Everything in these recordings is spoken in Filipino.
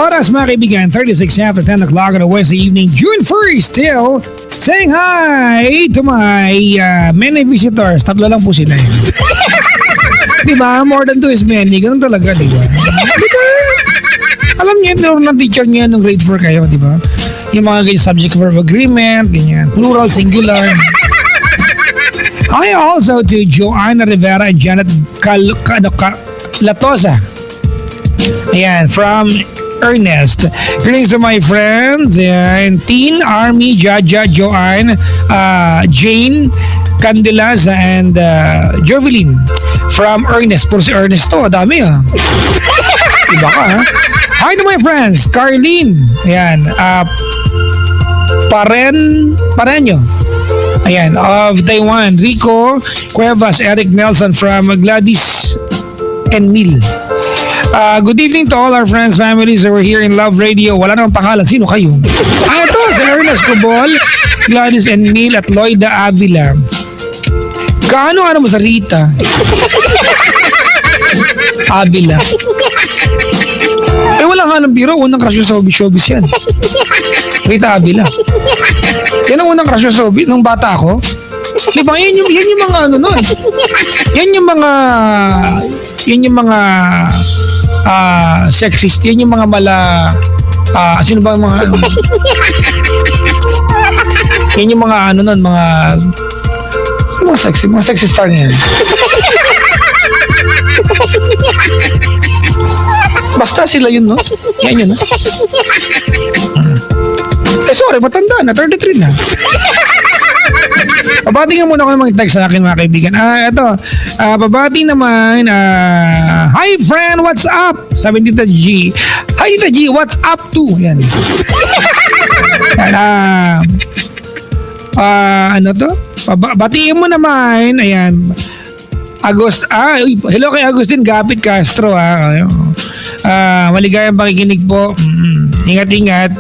Oras mga kaibigan, 36 after 10 o'clock on a Wednesday evening, June 1st, still saying hi to my many visitors. Tatlo lang po sila. Diba? More than 2 is many. Ganun talaga, diba? Alam niyo, ito ng teacher niya nung grade 4 kayo, diba? Yung mga ganyan subject verb agreement, ganyan. Plural, singular. Hi also to Joanna Rivera and Janet Latosa. Ayan, from Ernest. Greetings to my friends. Ayan, Teen, Army, Jaja, Joanne, Jane, Candelaza, and Jovelyn. From Ernest. Puro si Ernest to. Dami Iba ka Hi to my friends. Carlene. Ayan. Pareño. Ayan. Of Taiwan. Rico Cuevas. Eric Nelson from Gladys and Mil. Good evening to all our friends, families that were here in Love Radio. Wala namang pangalan. Sino kayo? Ito, si Ernest Cobol, Gladys and Mil at Loida Avila. Kaano mo sa Rita? Avila. Wala nga ng biro. Unang crush sa showbiz yan. Rita Avila. Yan ang unang crush sa showbiz nung bata ako. Diba? Yan yung mga ano nun. Yan yung mga sexist. Yan yung mga sino ba mga yan yung mga ano nun, mga sexy star niyan. Basta sila yun, no? Yan yun, no? Sorry, matanda na, 33 na. Babati nga muna ako ng mga text sa akin mga kaibigan. Ito. Babati naman. Hi friend, what's up? Sabi ni Tita G. Hi Tita G, what's up to? Yan. Ano to? Batiin mo naman. Ayan. Hello kay Agustin Gapit Castro. Maligayang pakikinig po. Ingat-ingat.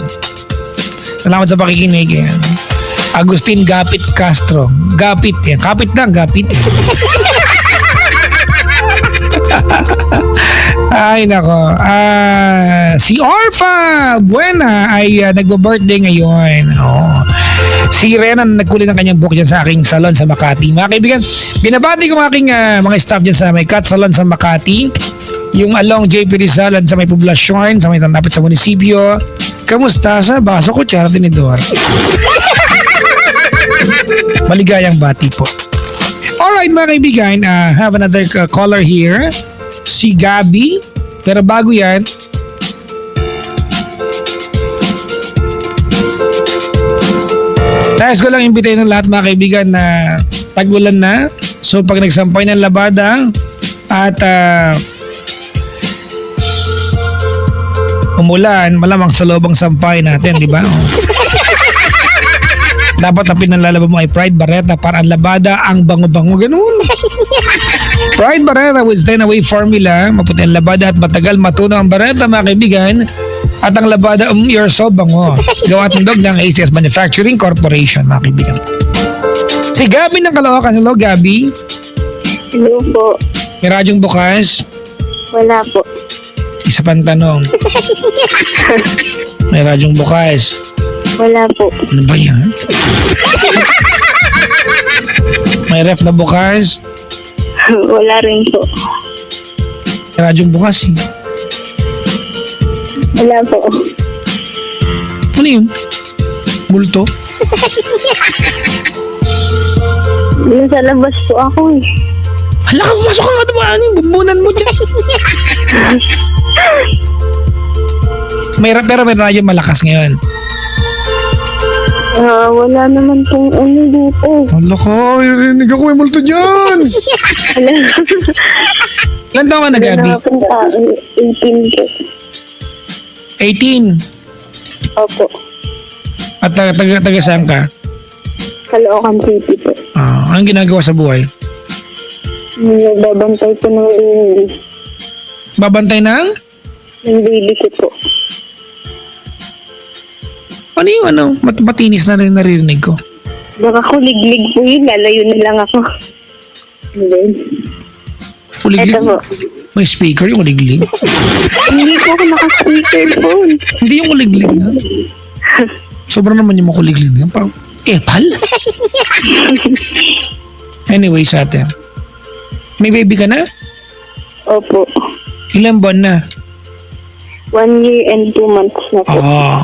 Salamat sa pakikinig. Ayan. Agustin Gapit Castro. Gapit yan. Kapit lang, gapit. Ay, nako. Si Orfa Buena ay nagbo-birthday ngayon. Si Renan nagkuli ng kanyang book dyan sa aking salon sa Makati. Mga kaibigan, binabati ko aking mga staff dyan sa may Cat Salon sa Makati. Yung along JP Rizal sa may poblasyon, sa may tanapit sa munisipyo. Kamusta sa baso ko, Chara Tinidor? Maligayang bati po. Alright mga kaibigan, have another caller here. Si Gabi. Pero bago yan, nais ko lang imbitahin ng lahat mga kaibigan na tag-ulan na. So pag nagsampay ng labada at umulan, malamang sa loob ang sampay natin, di ba? Dapat na pinanlalaba mo ay Pride Barretta para ang labada ang bango-bango. Ganun. Pride Barretta with 10 away formula. Maputi ang labada at matagal matunaw ang barretta mga kaibigan. At ang labada you're so bango. Gawa tundog ng ACS Manufacturing Corporation mga kaibigan. Si Gabi ng Caloocan. Hello Gabi. Hello po. May radyong bukas? Wala po. Isa pang tanong. May radyong bukas? Wala po. Ano ba yan? May ref na bukas? Wala rin po. May radyong bukas eh. Wala po. Ano yun? Multo? Nasa labas po ako eh. Hala ka, pumasok ka nga naman. Ano yung bumbunan mo dyan? Pero may radyo malakas ngayon. Wala naman pong dito. Hala ka, narinig ako may multo dyan. Wala. Ilan taon ka na, Gabi? Wala pong tao. 18 po. 18? Opo. At taga saan ka? Caloocan City po. Anong ginagawa sa buhay? Nagbabantay po ng baby. Babantay ng? Ng baby ko po. Ano yung matinis na rin naririnig ko? Baka kuliglig po yun. Lalayo na lang ako. And then, Puliglig? eto po. May speaker yung liglig. Hindi po ako naka-speakerphone. Hindi yung liglig na. Sobrang naman yung makuliglig na. Parang, epal? Anyways, ate. May baby ka na? Opo. Ilang buwan na? 1 year and 2 months na po. Oh.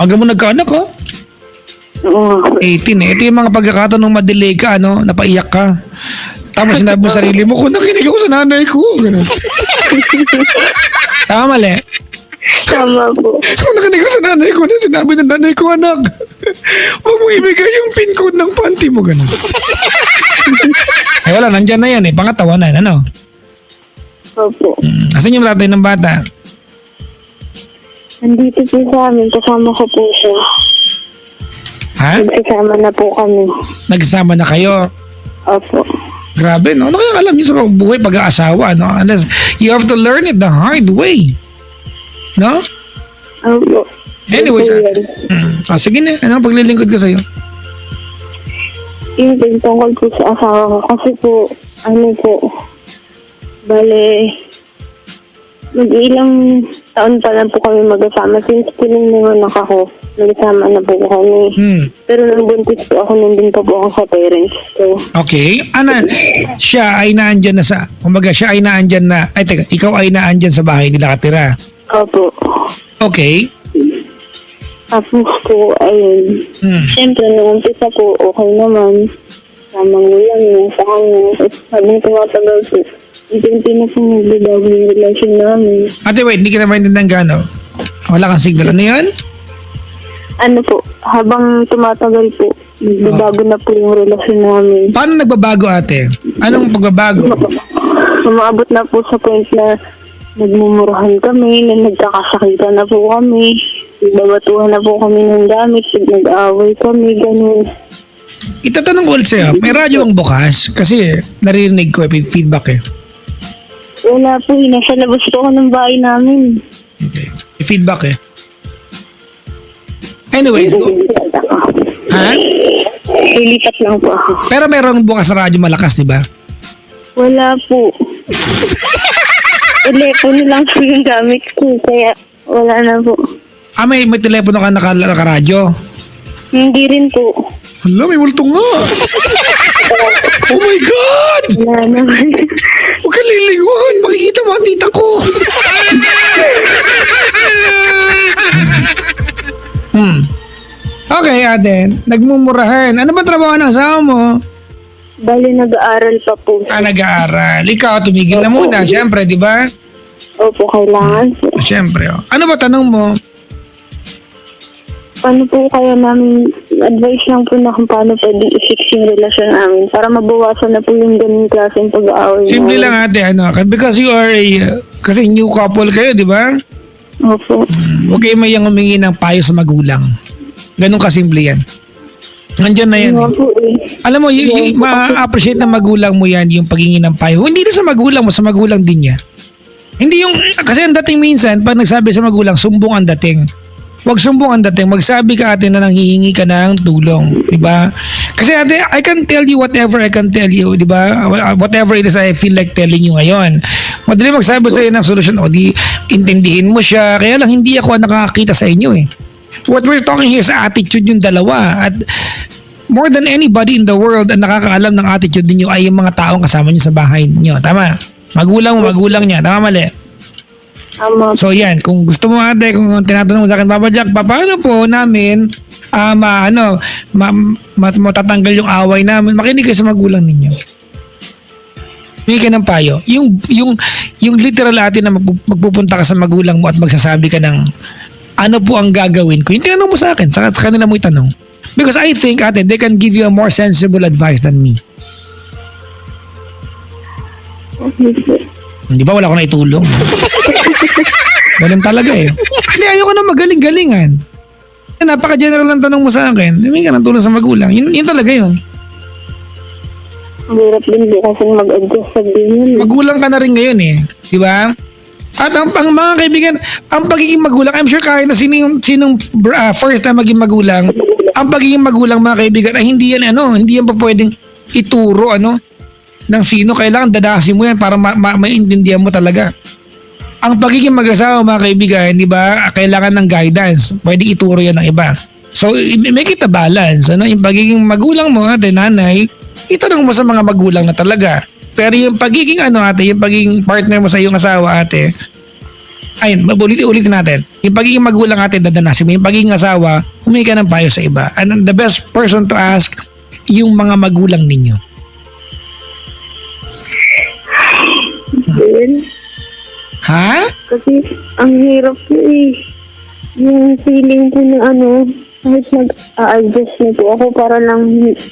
Aga mo nagkaanak, ha? Oo. 18 eh. Ito yung mga pagkakataon ng madelay ka, napaiyak ka. Tapos sinabi mo sa sarili mo, kung nakinig ako sa nanay ko. Ganun. Tama mali. Tama po. Kung nakinig ako sa nanay ko, na sinabi ng nanay ko, anak, huwag mo ibigay yung pin code ng panty mo. Ganun. Wala, nandyan na yan eh. Pangatawanan, ano? Opo. Asan yung tatay ng bata? Nandito po sa amin. Kasama ko po siya. Ha? Nagsasama na po kami. Nagsama na kayo? Opo. Grabe, no? Ano kaya alam niyo sa buhay pag-aasawa, no? Unless you have to learn it the hard way. No? Opo. Anyways, Ito yan. sige na. Ano paglilingkod ko sa'yo? Yun po yung tungkol po sa asawa ko. Kasi po, bale, mag-ilang taon pa lang po kami mag-asama. Since pinanganak ako, nagsama na po kami. Pero nung buntis po ako, nandun pa po ako sa parents. So, Okay. Siya ay naandyan na sa, kumbaga siya ay naandyan na, ikaw ay naandyan sa bahay nila katira. opo. Okay. Tapos po, ayun. Siyempre, nung umpisa po, okay naman. Tamang ulang niya sa kanya. Tapos habang tumatagal po, hindi na po nagbabago yung relasyon namin. Ate, wait, hindi ka na maintindihan gano. Wala kang signal. Ano yan? Ano po, habang tumatagal po, nagbabago na po yung relasyon namin. Paano nagbabago, ate? Anong pagbabago? Umaabot na po sa point na nagmumurahan kami, na nagkakasakitan na po kami, nagbabatuhan na po kami ng gamit, nag-aaway kami, ganun. Itatanong ko ulit sa'yo, may radyo ang bukas? Kasi naririnig ko feedback eh. Wala po, nasa labas po ako ng bahay namin. Okay. May feedback eh. Anyways, ha? Lilipat lang po ako. Pero merong bukas na radyo malakas, di ba? Wala po. Telepono lang po yung gamit ko, kaya wala na po. May telepono ka nakaradyo? Hindi rin po. Hala, may multong nga. Oh my God! Wala naman. Huwag ka lilingon. Makikita mo ang tita ko. Okay, ate. Nagmumurahan. Ano ba trabaho ng asawa mo? Bali, nag-aaral pa po. Nag-aaral. Ikaw, tumigil na muna. Siyempre, di ba? Opo, kailangan po. Siyempre. Ano ba tanong mo? Paano po kaya namin, advice lang po na kung paano pwede i-fix yung relasyon namin para mabawasan na po yung ganung klaseng pag-aaway. Simple namin. lang ate. Because you are kasi new couple kayo, di ba? Opo. Huwag kayo mayang humingi ng payo sa magulang. Ganun kasimple yan. Nandyan na yan. Nga po eh. Alam mo, ma-appreciate ng magulang mo yan, yung paghingi ng payo. Hindi na sa magulang mo, sa magulang din niya. Hindi yung, kasi ang dating minsan, pag nagsabi sa magulang, sumbong ang dating. Huwag sumbong ang dating. Magsabi ka ate na nanghihingi ka ng tulong. Diba? Kasi ate, I can tell you whatever I can tell you. Diba? Whatever it is I feel like telling you ngayon. Madali magsabi sa'yo ng solusyon. O di, intindihin mo siya. Kaya lang, hindi ako nakakakita sa inyo eh. What we're talking here is attitude yung dalawa. At more than anybody in the world ang nakakaalam ng attitude ninyo ay yung mga taong kasama nyo sa bahay niyo. Tama? Magulang mo, magulang niya. Tama, mali? So yan, kung gusto mo ate, kung tinatanong mo sa akin, Papa Jack, paano po namin matatanggal yung away namin, makinig kayo sa magulang ninyo. May ka ng payo. Yung literal ate na magpupunta ka sa magulang mo at magsasabi ka ng ano po ang gagawin ko, yung tinanong mo sa akin, sa kanila mo itanong. Because I think ate, they can give you a more sensible advice than me. Hindi ba wala ko na itulong? Ganun talaga eh. Hindi, ayoko na magaling-galingan. Napaka-general ng tanong mo sa akin. Hindi ka ng tulong sa magulang. Yun talaga yun. Ang hirap din po kasi mag-adjust sa din. Magulang ka na rin ngayon eh. Di ba? At ang mga kaibigan, ang pagiging magulang, I'm sure kahit na sinong first time maging magulang, ang pagiging magulang mga kaibigan ay hindi yan pa pwedeng ituro ng sino, kailangan dadasin mo yan para maintindihan mo talaga. Ang pagiging mag-asawa, mga kaibigan, di ba, kailangan ng guidance. Pwede ituro yan ng iba. So, make it a balance. Ano? Yung pagiging magulang mo, ate, nanay, itanong mo sa mga magulang na talaga. Pero yung pagiging ate, yung pagiging partner mo sa iyong asawa, ate, ayun, ulitin natin. Yung pagiging magulang, ate, dadanasin mo. Yung pagiging asawa, humingi ka ng payo sa iba. And the best person to ask, yung mga magulang ninyo. Then, Ha? kasi ang hirap po eh. Yung feeling ko na kahit nag-a-adjust na po ako para lang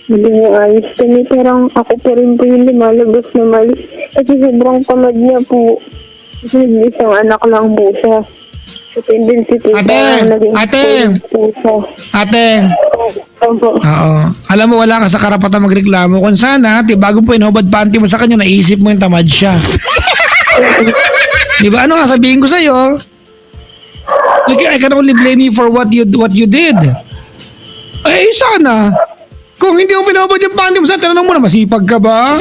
maging ayos kami, parang ako pa rin po yung lumalabas na mali. Kasi sobrang tamad niya po. Kasi isang anak lang po siya. So, tendency po Ate! po siya. Ate! Opo. Oo. Alam mo, wala ka sa karapatan magreklamo. Kung sana, bago po inubad panty mo sa kanya, naisip mo yung tamad siya. Di ba? Ano nga sabihin ko sa'yo? I can only blame you for what you did. Eh, sana. Kung hindi mo pinubad yung panty mo sa tinanong mo na, masipag ka ba?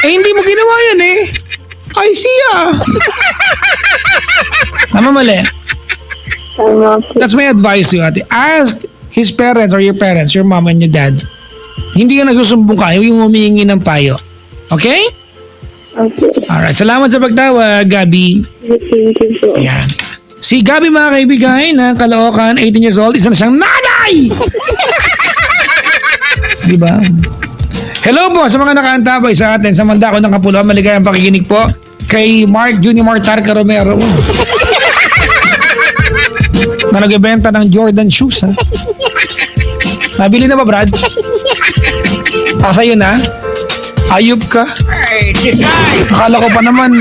Eh, hindi mo ginawa yan eh. Ay, siya. Tama, mali. Tama po. That's my advice to you, ate. Ask his parents or your parents, your mom and your dad. Hindi ka nagsusumbong ka, yung humihingi ng payo. Okay? Okay. Alright, salamat sa pagtawag, Gabi. Thank you po. Ayan. Si Gabi, mga kaibigan, na Caloocan, 18 years old, isa na siyang nanay! Diba? Hello po sa mga nakaantabay sa atin sa Mandako ng Kapuluan. Maligayang pakikinig po kay Mark Jr. Tarca Romero. Na nagbebenta ng Jordan shoes, ha? Nabili na ba, Brad? Sa'yo na? Ayop ka? Akala ko pa naman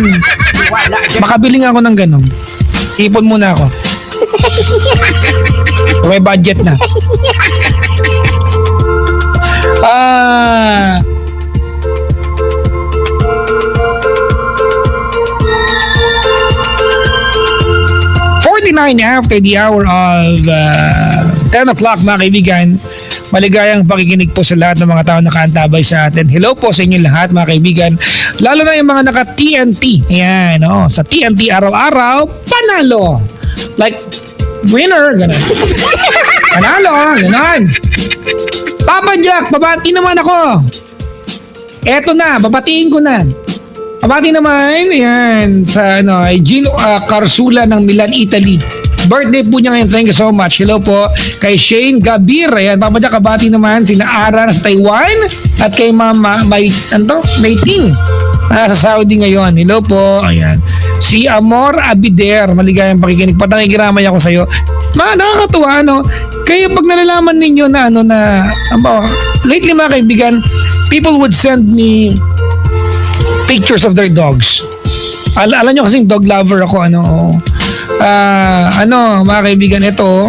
makabili nga ako ng ganun. Ipon muna ako. May budget na. Ah. After the hour of 10 o'clock, mga kaibigan. Maligayang pakikinig po sa lahat ng mga tao nakaantabay sa atin. Hello po sa inyo lahat, mga kaibigan. Lalo na yung mga naka-TNT. Ayan, sa TNT araw-araw, panalo. Like, winner, gano'n. Panalo, gano'n. Papa Jack, babati naman ako. Eto na, babatiin ko na. Babati naman, ayan, sa ay Gino Carsula ng Milan, Italy. Birthday po niya ngayon. Thank you so much. Hello po kay Shane Gabir. Ayan, papadya kabati naman sina Ara sa Taiwan at kay Mama Maiting sa Saudi ngayon. Hello po. Ayan. Si Amor Abider. Maligayang pakikinig. Patangigiramay ako sa'yo. Nakakatuwa, Kaya pag nalalaman ninyo na lately, mga kaibigan, people would send me pictures of their dogs. Alam nyo kasing dog lover ako, mga kaibigan, ito,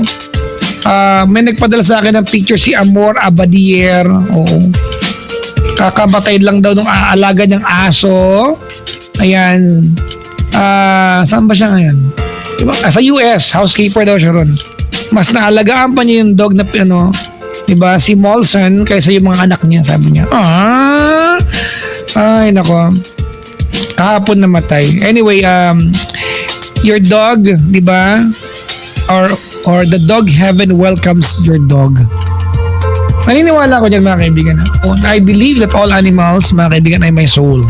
may nagpadala sa akin ng picture si Amor Abadier. Oo. Kakabatay lang daw nung aalaga niyang aso. Ayan. Saan ba siya ngayon? Diba? Sa US, housekeeper daw siya ron. Mas naalagaan pa niya yung dog na, diba, si Molson kaysa yung mga anak niya, sabi niya. Ay, nako. Kahapon namatay. Anyway, your dog, di ba? Or the dog heaven welcomes your dog. Naniniwala ko dyan, mga kaibigan. I believe that all animals, mga kaibigan, ay may soul.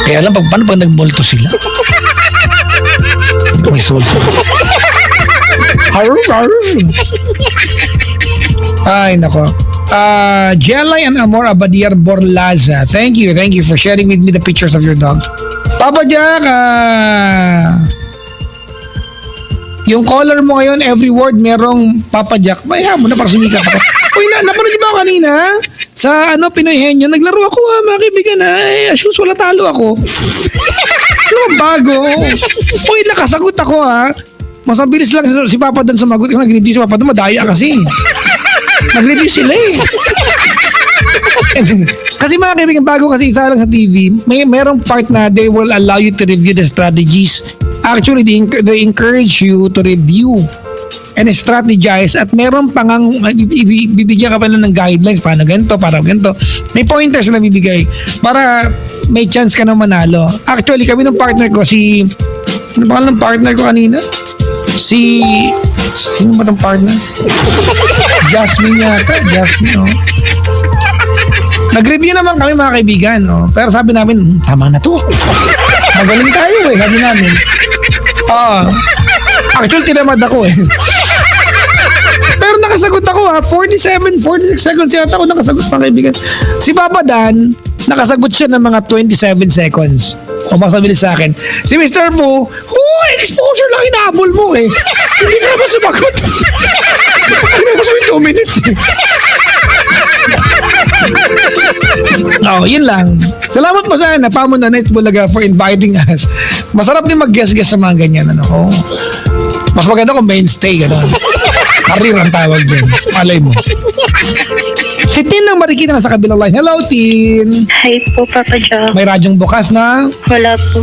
Kaya alam, paano pag nagmulto sila? May soul sila. Ay, nako. Jelay and Amor Abadier Borlaza. Thank you for sharing with me the pictures of your dog. Papa Jack, yung caller mo ngayon, every word merong Papa Jack. Bayahan mo na para sumikat ako. Uy, napanood niyo ba kanina? Sa Pinoy Henyo, naglaro ako mga kaibigan. As usual, talo ako. Bago. Uy, nakasagot ako Mas mabilis lang si Papa doon sumagot. Nag-review si Papa doon, madaya kasi. Nag-review sila Kasi mga kaibigan, bago kasi isa lang sa TV, merong part na they will allow you to review the strategies. Actually, they encourage you to review and strategize at meron pang bibigyan ka pa lang ng guidelines paano ganito, para ganito. May pointers na bibigay para may chance ka na manalo. Actually, kami ng partner ko, ano ba ng partner ko kanina? Sino ba ng partner? Jasmine yata. Jasmine, oh. Nag-review naman kami mga kaibigan, no? Pero sabi namin, tama na to. Magaling tayo eh, sabi namin. Actually, tinamad ako eh. Pero nakasagot ako 46 seconds yata ako nakasagot mga kaibigan. Si Papa Dan, nakasagot siya ng mga 27 seconds. O mas mabilis sa akin. Si Mr. Fu, exposure lang hinabol mo eh. Hindi ka naman sumagot. Hindi mo sabihin 2 minutes eh. Yun lang. Salamat po sana, Pamo Nanay Bulaga, for inviting us. Masarap din mag-guest-guest sa mga ganyan. Mas maganda kung mainstay. Career ang tawag dyan. Malay mo. Si Tin ng Marikina na sa kabilang line. Hello, Tin. Hi po, Papa Joe. May radyong bukas na? Wala po.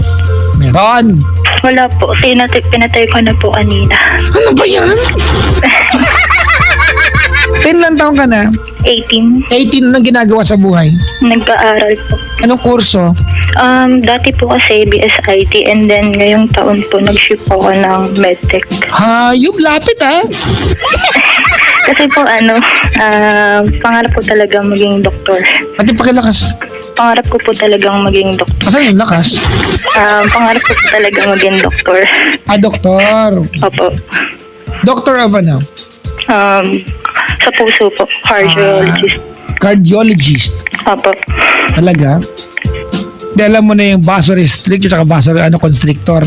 Meron. Wala po. Pinatay ko na po kanina. Ano ba yan? 10 lang taon ka na? 18. 18 na ginagawa sa buhay. Nagpa-aral po. Anong kurso? Dati po kasi BSIT and then ngayong taon po nag-shift po ako ng medtech. Hayop, lapit Kasi po pangarap ko talaga maging doktor. Pati pakilakas. Pangarap ko po talagang maging doktor. Asan yung lakas? Pangarap ko po talaga maging doktor. Doktor. Opo. Doctor of ano? Sa puso po. Cardiologist. Cardiologist. Opo. Talaga? Di alam mo na yung vasorestrictor at vasoconstrictor.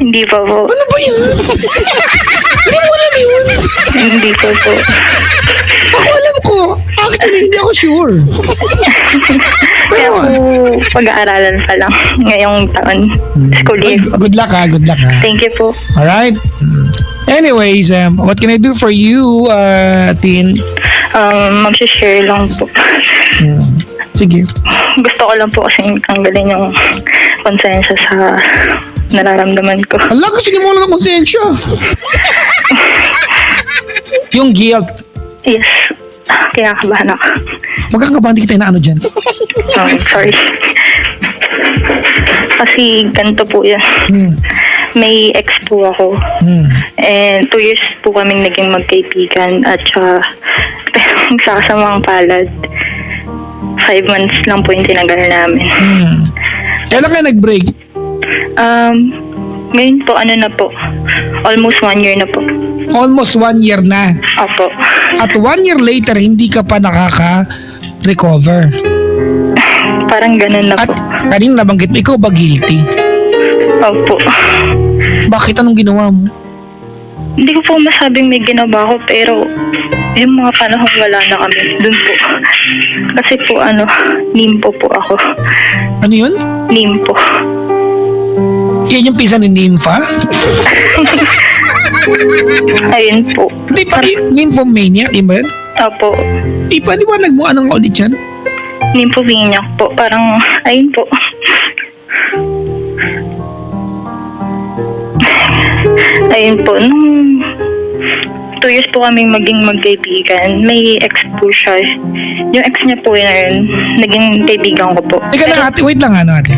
Hindi pa po. Ano ba yun? Hindi mo alam yun. Hindi pa po. Ako alam ko. Actually, hindi ako sure. Kaya po, pag-aaralan pa lang ngayong taon. School year po. Good luck ha. Good luck ha. Thank you po. Alright. Anyways, what can I do for you, Tin? Mag-share lang po. Sige. Gusto ko lang po kasi tanggalin yung konsensya sa nararamdaman ko. Ala, kasi hindi mo lang ang konsensya. Yung guilt. Yes. Kaya kabahan ako. Magkakabahan di kita na ano dyan. Sorry. Kasi ganito po yan. May ex po ako. And 2 years po kaming naging magkaibigan at pero sa kasamang palad 5 months lang po yung tinagal namin. Kailan kayo nag-break? Ngayon po, na po. Almost 1 year na po. Almost 1 year na. Opo. At 1 year later, hindi ka pa nakaka-recover. Parang ganun na At po. kanina nabanggit mo, ikaw ba guilty? Opo. Bakit? Anong ginawa mo? Hindi ko po masabing may ginawa ko, pero yung mga panahon wala na kami. Dun po. Kasi po, nimpo po ako. Ano yun? Nimpo. Yan yung pisa ni Nympha? Ayun po. Hindi pa, nymphomaniac, di ba yun? Opo. Ipaliwanag mo anong ulit yan? Nymphomaniac po. Parang, ayun po. Ayun po. Nung 2 years po kaming maging magkaibigan, may ex po siya. Yung ex niya po yun, naging kaibigan ko po. Teka lang ate, wait lang ate.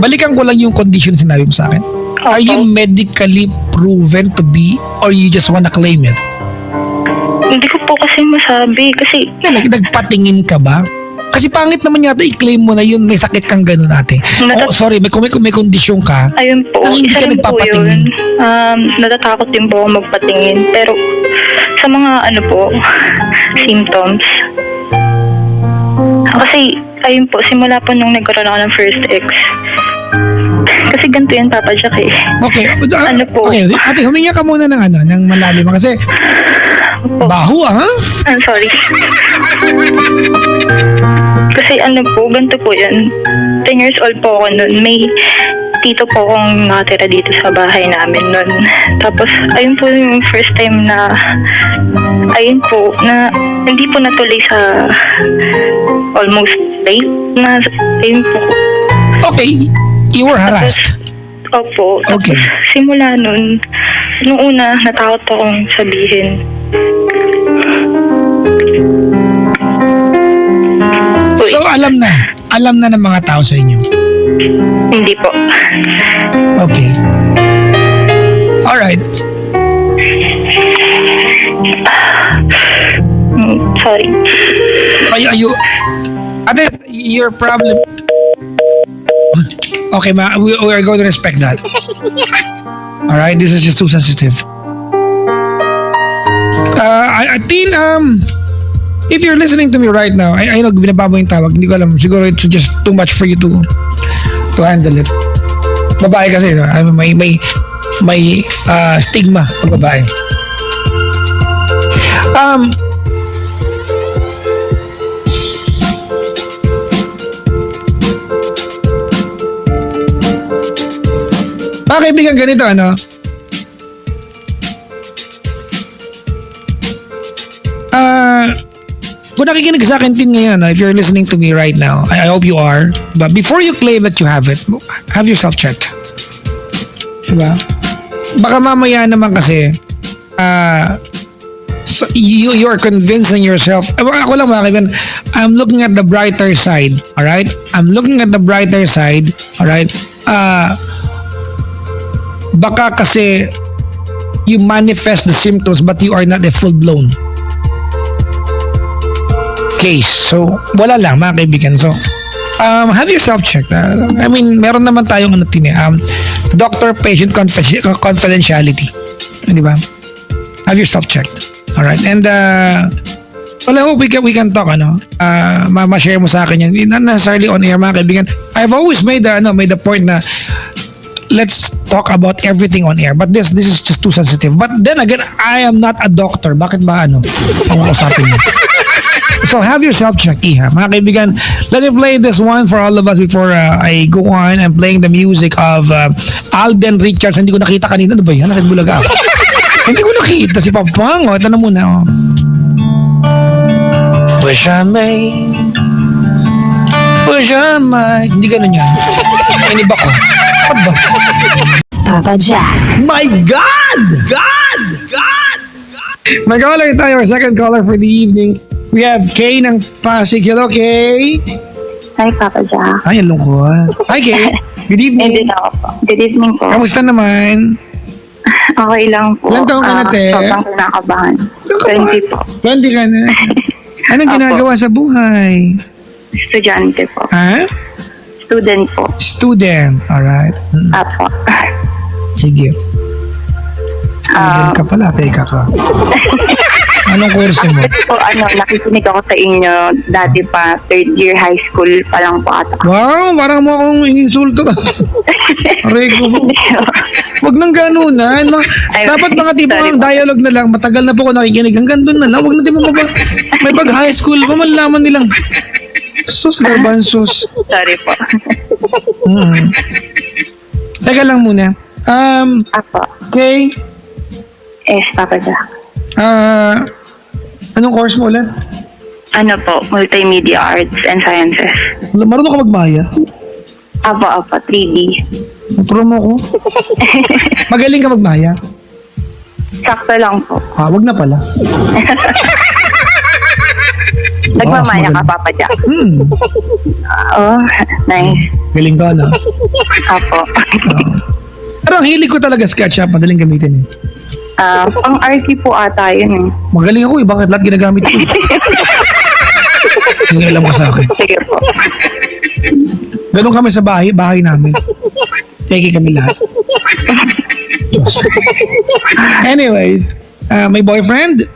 Balikan ko lang yung condition na sinabi mo sa akin. Are you medically proven to be or you just wanna claim it? Hindi ko po kasi masabi kasi Nagpatingin ka ba? Kasi pangit naman yata i-claim mo na yun may sakit kang gano'n ate. Sorry, may kondisyon ka. Ayun po, hindi isa ka rin po nagpapatingin. yun. Natatakot din po ako magpatingin. Pero sa mga symptoms. Kasi ayun po, simula po nung nagkaroon ako ng first ex. Kasi ganito yan, Papa Jack eh. Okay. Po? Okay, ate, huminga ka muna ng malalim kasi baho ha? I'm sorry. Kasi ganito po yan. 10 years old po ako nun. May tito po akong nakatira dito sa bahay namin nun. Tapos, ayun po yung first time na hindi po natuloy sa almost late na, ayun po. Okay, you were harassed. Opo. Okay. Tapos, simula nun, nung una, natakot akong sabihin. Uy, So, alam na ng mga tao sa inyo. hindi po. Okay. Alright. Sorry. Are you, ate, your problem. Okay, we are going to respect that. Alright, this is just too sensitive. I think, if you're listening to me right now, I know, binaba mo yung tawag, hindi ko alam, siguro it's just too much for you to handle it. Babae kasi, no? May stigma pag babae. Mga kaibigan, ganito, ano? Kung nakikinig sa akin din ngayon, if you're listening to me right now, I hope you are. But before you claim that you have it, have yourself checked. Diba? Baka mamaya naman kasi, so you're convincing yourself. Ako lang mga kaibigan, I'm looking at the brighter side. Alright? I'm looking at the brighter side. Alright? Baka kasi you manifest the symptoms but you are not a full-blown case. So, wala lang mga kaibigan. So, have yourself checked. I mean, meron naman tayong doctor-patient confidentiality. Di ba? Have yourself checked. Alright? And, well, I hope we can talk, ma-share mo sa akin yan. Not necessarily on air, mga kaibigan. I've always made the point na let's talk about everything on air. But this is just too sensitive. But then again, I am not a doctor. Bakit ba, ang usapin mo? So have yourself checked, Iha. Mga kaibigan, let me play this one for all of us before I go on. I'm playing the music of Alden Richards. Hindi ko nakita kanina. Ano ba yan? Nasa Bulaga. Hindi ko nakita si Papang. Ito na muna. Wish I may. Hindi ganun yan. Iniba ko. Ano ba? Papa Jack. My God! My caller tayo, our second caller for the evening. We have Kay ng Pasig. Hello, Kay. Hi, Papa Jack. Ay, ang lungkot. Hi, Kay. Good evening. Hindi na ako po. Good evening po. Kamusta naman? Okay lang po. Ilang taon ka na, te? Sobrang kinakabahan. 20 po. 20 ka na. Anong Opo. ginagawa sa buhay? Estudyante po. Ha? Student po. Student. Alright. Apo. Sige. Student ka pala. Teka ka. Anong course mo? Actually po, nakikinig ako sa inyo dati pa, third year high school pa lang po ata. Wow, parang mo akong ininsulto. Aray ko. Wag nang ganunan. Dapat mga tipong ang dialogue na lang. Matagal na po ako nakikinig. Hanggang doon na lang. Wag na tipong may pag high school pa, malalaman nilang. Sus, garbansos. Sorry po. Teka lang muna. Apo. Okay. Yes, Papa Jack. Anong course mo ulit? Ano po, Multimedia Arts and Sciences. Marunong ka magmaya? Apo, 3D. Promo ko. Magaling ka magmaya? Sakto lang po. Wag na pala. Nagmamaya mas ka, magaling. Papa Jack. Oh, Nice. galing ka na. Apo. Pero ang hilig ko talaga SketchUp. Madaling gamitin eh. Pang RT po ata yun eh. Magaling ako eh. Bakit lahat ginagamit ko? Hindi alam ko sa akin. Sige po. Ganun kami sa bahay namin. Teki kami lahat. Anyways, may boyfriend?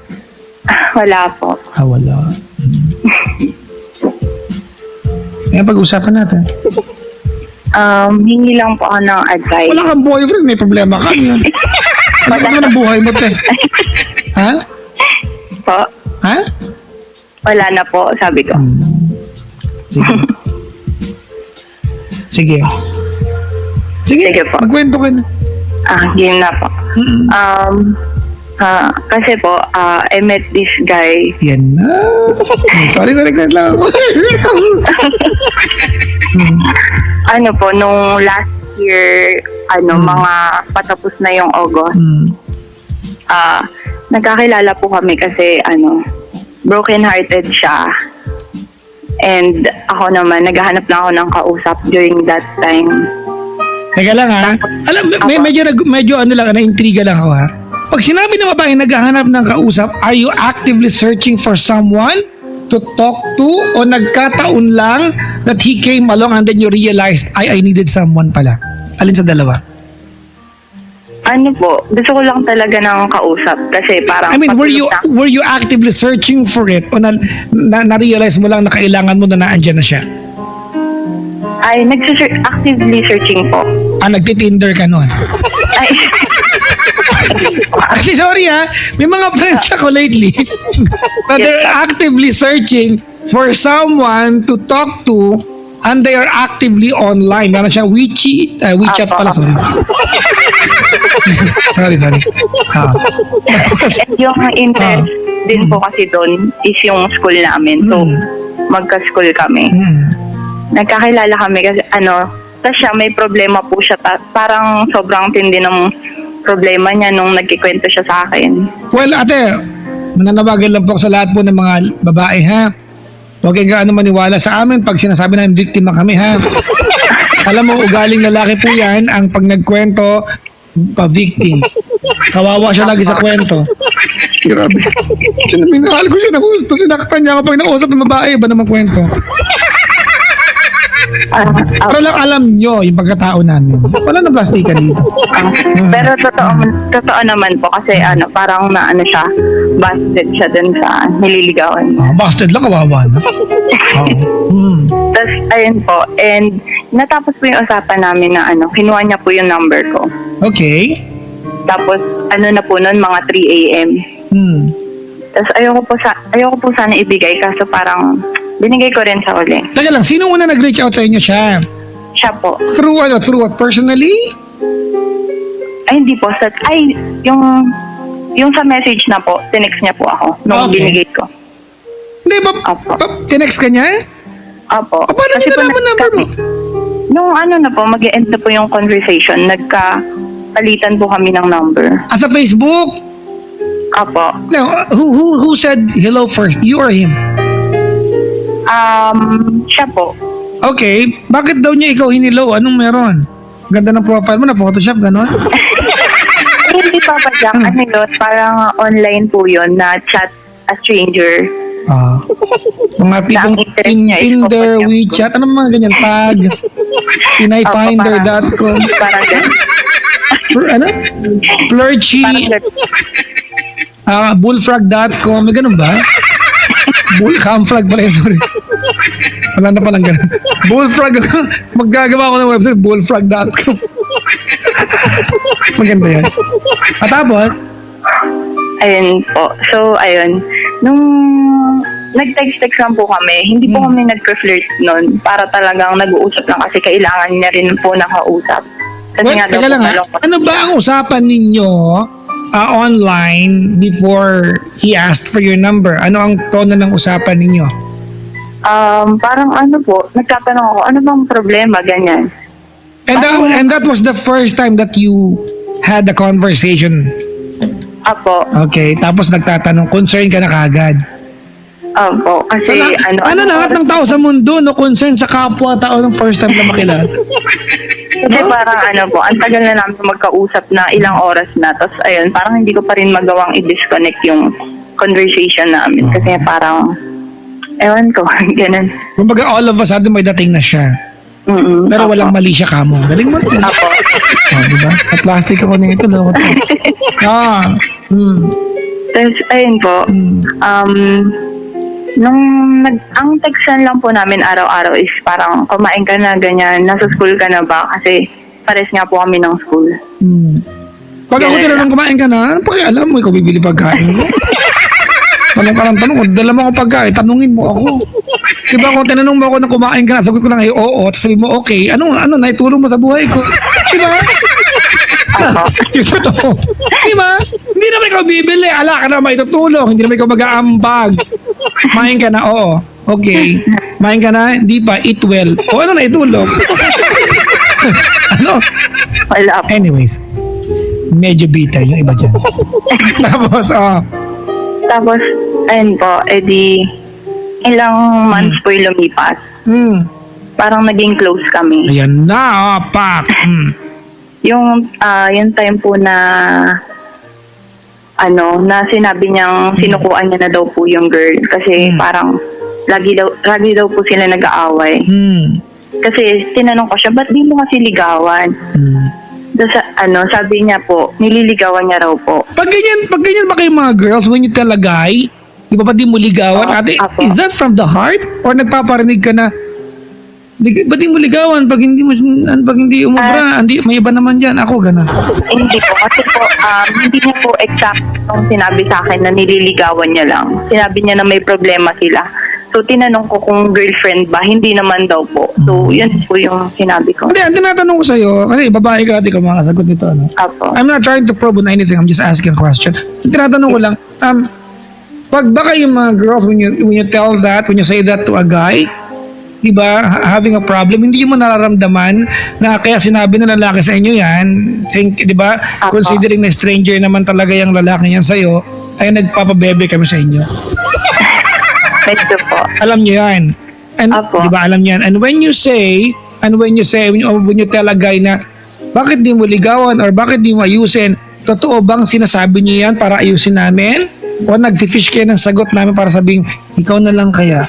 Wala po. Wala. Ngayon pag-usapan natin. Hingi lang po ako ng advice. Wala kang boyfriend, may problema ka. Ano ba ng buhay mo, te? Ha? Po? Ha? Wala na po, sabi ko. Sige. Sige. Sige po. Magkwento ka na. Game na po. Kasi po, I met this guy. Yan na. Sorry, lang ako. Ano po, nung last year, mga patapos na yung August. nagkakilala po kami kasi broken-hearted siya. And ako naman, naghahanap lang ako ng kausap during that time. Teka lang ha. Alam, medyo na-intriga lang ako ha. Pag sinabi ng babae naghahanap ng kausap, are you actively searching for someone to talk to? O nagkataon lang that he came along and then you realized, I needed someone pala? Alin sa dalawa? Gusto ko lang talaga ng kausap kasi parang... I mean, were you actively searching for it? O na-realize mo lang na kailangan mo na naandyan na siya? Ay, actively searching po. Nagtitinder ka nun? Ay, Kasi sorry ha, may mga friends ako lately na they're actively searching for someone to talk to and they are actively online. Meron siyang WeChat pala, sorry. sorry. and yung interest din po kasi doon is yung school namin. So, magka-school kami. Nagkakilala kami kasi tapos siya may problema po siya. Parang sobrang tindi ng problema niya nung nagkikwento siya sa akin. Well, ate, mananawagan lang po ako sa lahat po ng mga babae, ha? Huwag kayong maniwala sa amin pag sinasabi na biktima kami, ha? Alam mo, ugaling lalaki po yan, ang pag nagkwento, pa-victim. Kawawa siya lagi sa kwento. Grabe. Minahal ko siya na gusto. Sinaktan niya ako pag nausap ng babae, iba naman kwento. Para lang alam nyo yung pagkatao namin. Wala na plastikan dito. Pero totoo naman po kasi parang siya, busted siya dun sa nililigawan. Busted lang, kawawa na. Tapos ayun po, and natapos po yung usapan namin na kinuha niya po yung number ko. Okay. Tapos na po nun, mga 3 a.m. Tapos ayoko po sana ibigay kaso parang binigay ko rin sa uli. Teka lang, sino una nag-reach out sa inyo? Siya? Siya po. Through what? Personally? Ay, hindi po. Yung sa message na po, tinext niya po ako nung binigay ko. Hindi ba? Opo. Tinext ka niya? Opo. Paano niya nalaman number mo? Nung na po, mag-e-end na po yung conversation, nagka-palitan po kami ng number. Sa Facebook? Opo. Now, who said hello first? You or him? Siya po. Okay. Bakit daw niya ikaw hinilow? Anong meron? Ganda ng profile mo na Photoshop, gano'n? Hindi pa ba Jack? Yun? Parang online po yun na chat a stranger. Mga tipong Tinder, WeChat, ano mga ganyan? Tag, pinayfinder.com. Parang ganyan. Flirty, bullfrog.com, may ganun ba? Camfrog pala, sorry. Wala na palang ganun. Bullfrog, maggagawa ko ng website, bullfrog.com. Maganda yan. At tapos? Ayun po. So, ayun. Nung nag-text lang po kami, hindi po kami nag-flirt nun. Para talagang nag-uusap lang kasi kailangan niya rin po nakausap. Kasi Well, teka lang ha. Ano ba ang usapan ninyo online before he asked for your number? Ano ang tono ng usapan ninyo? Parang po, nagtatanong ako, ano bang problema, ganyan. And that was the first time that you had a conversation. Apo. Okay, tapos nagtatanong, concern ka na kagad. Opo, kasi lahat ng tao sa mundo, no, concern sa kapwa-tao ng first time na makilala. Kasi parang po, ang tagal na namin magkausap na ilang oras na. Tapos ayun, parang hindi ko pa rin magawang i-disconnect yung conversation namin. Kasi parang, ewan ko, ganun. Kumbaga all of a sudden may dating na siya. Pero walang mali siya kamo. Galing mo. Apo. Diba? At-plastic ako na ito. Tapos ayun po, ang textan lang po namin araw-araw is parang kumain ka na, ganyan, nasa school ka na ba? Kasi pares nga po kami ng school. Pag ako tinanong kumain ka na, ano pakialam mo, ikaw bibili pagkain mo? Walang parang tanong, kung dala mo ako pagkain, tanungin mo ako. Diba kung tinanong mo ako na kumain ka na, sagot ko lang, oo, at sabi mo, okay, ano, naitulong mo sa buhay ko? Diba? Yung totoo. Diba? Hindi naman ikaw bibili, ala ka na maitutulong, hindi naman ikaw mag-aambag. Main ka na, oo. Okay. Main ka na, hindi pa, eat well. O ano na itulog? Ano? Wala po. Anyways, medyo bitter yung iba dyan. Tapos, Tapos, ayun po, edi ilang months po yung lumipas. Parang naging close kami. Ayan na, pak. Yung time po na na sinabi niyang sinukuan niya na daw po yung girl kasi parang lagi daw po sila nag-aaway. Kasi tinanong ko siya, ba't di mo kasi ligawan? Sabi niya po, nililigawan niya raw po. Pag ganyan ba kayo mga girls, when you tell a guy, di ba di mo ligawan? Ate, Apo. is that from the heart? Or nagpaparinig ka na, ba't di mo ligawan pag hindi umubra? May iba naman dyan. Ako, ganun. Hindi po, kasi po, hindi niya po exact nung sinabi sa akin na nililigawan niya lang. Sinabi niya na may problema sila. So, tinanong ko kung girlfriend ba, hindi naman daw po. So, yun po yung sinabi ko. Hindi, ang tinatanong ko sa'yo, kasi babae ka, di ka makasagot nito, ano? Apo. I'm not trying to probe on anything, I'm just asking a question. Tinatanong ko lang, pag baka yung mga girls, when you tell that, when you say that to a guy, di ba, having a problem, hindi mo nararamdaman na kaya sinabi ng lalaki sa inyo yan, di ba, Apo. considering na stranger naman talaga yung lalaki niyan sa'yo, ay nagpapabebe kami sa inyo. Medyo po. Alam niyo yan. And, Apo. di ba, alam niyo yan. And when you tell a guy na, bakit di mo ligawan or bakit di mo ayusin, totoo bang sinasabi niyo yan para ayusin namin? O nag-fish kayo ng sagot namin para sabing, ikaw na lang kaya?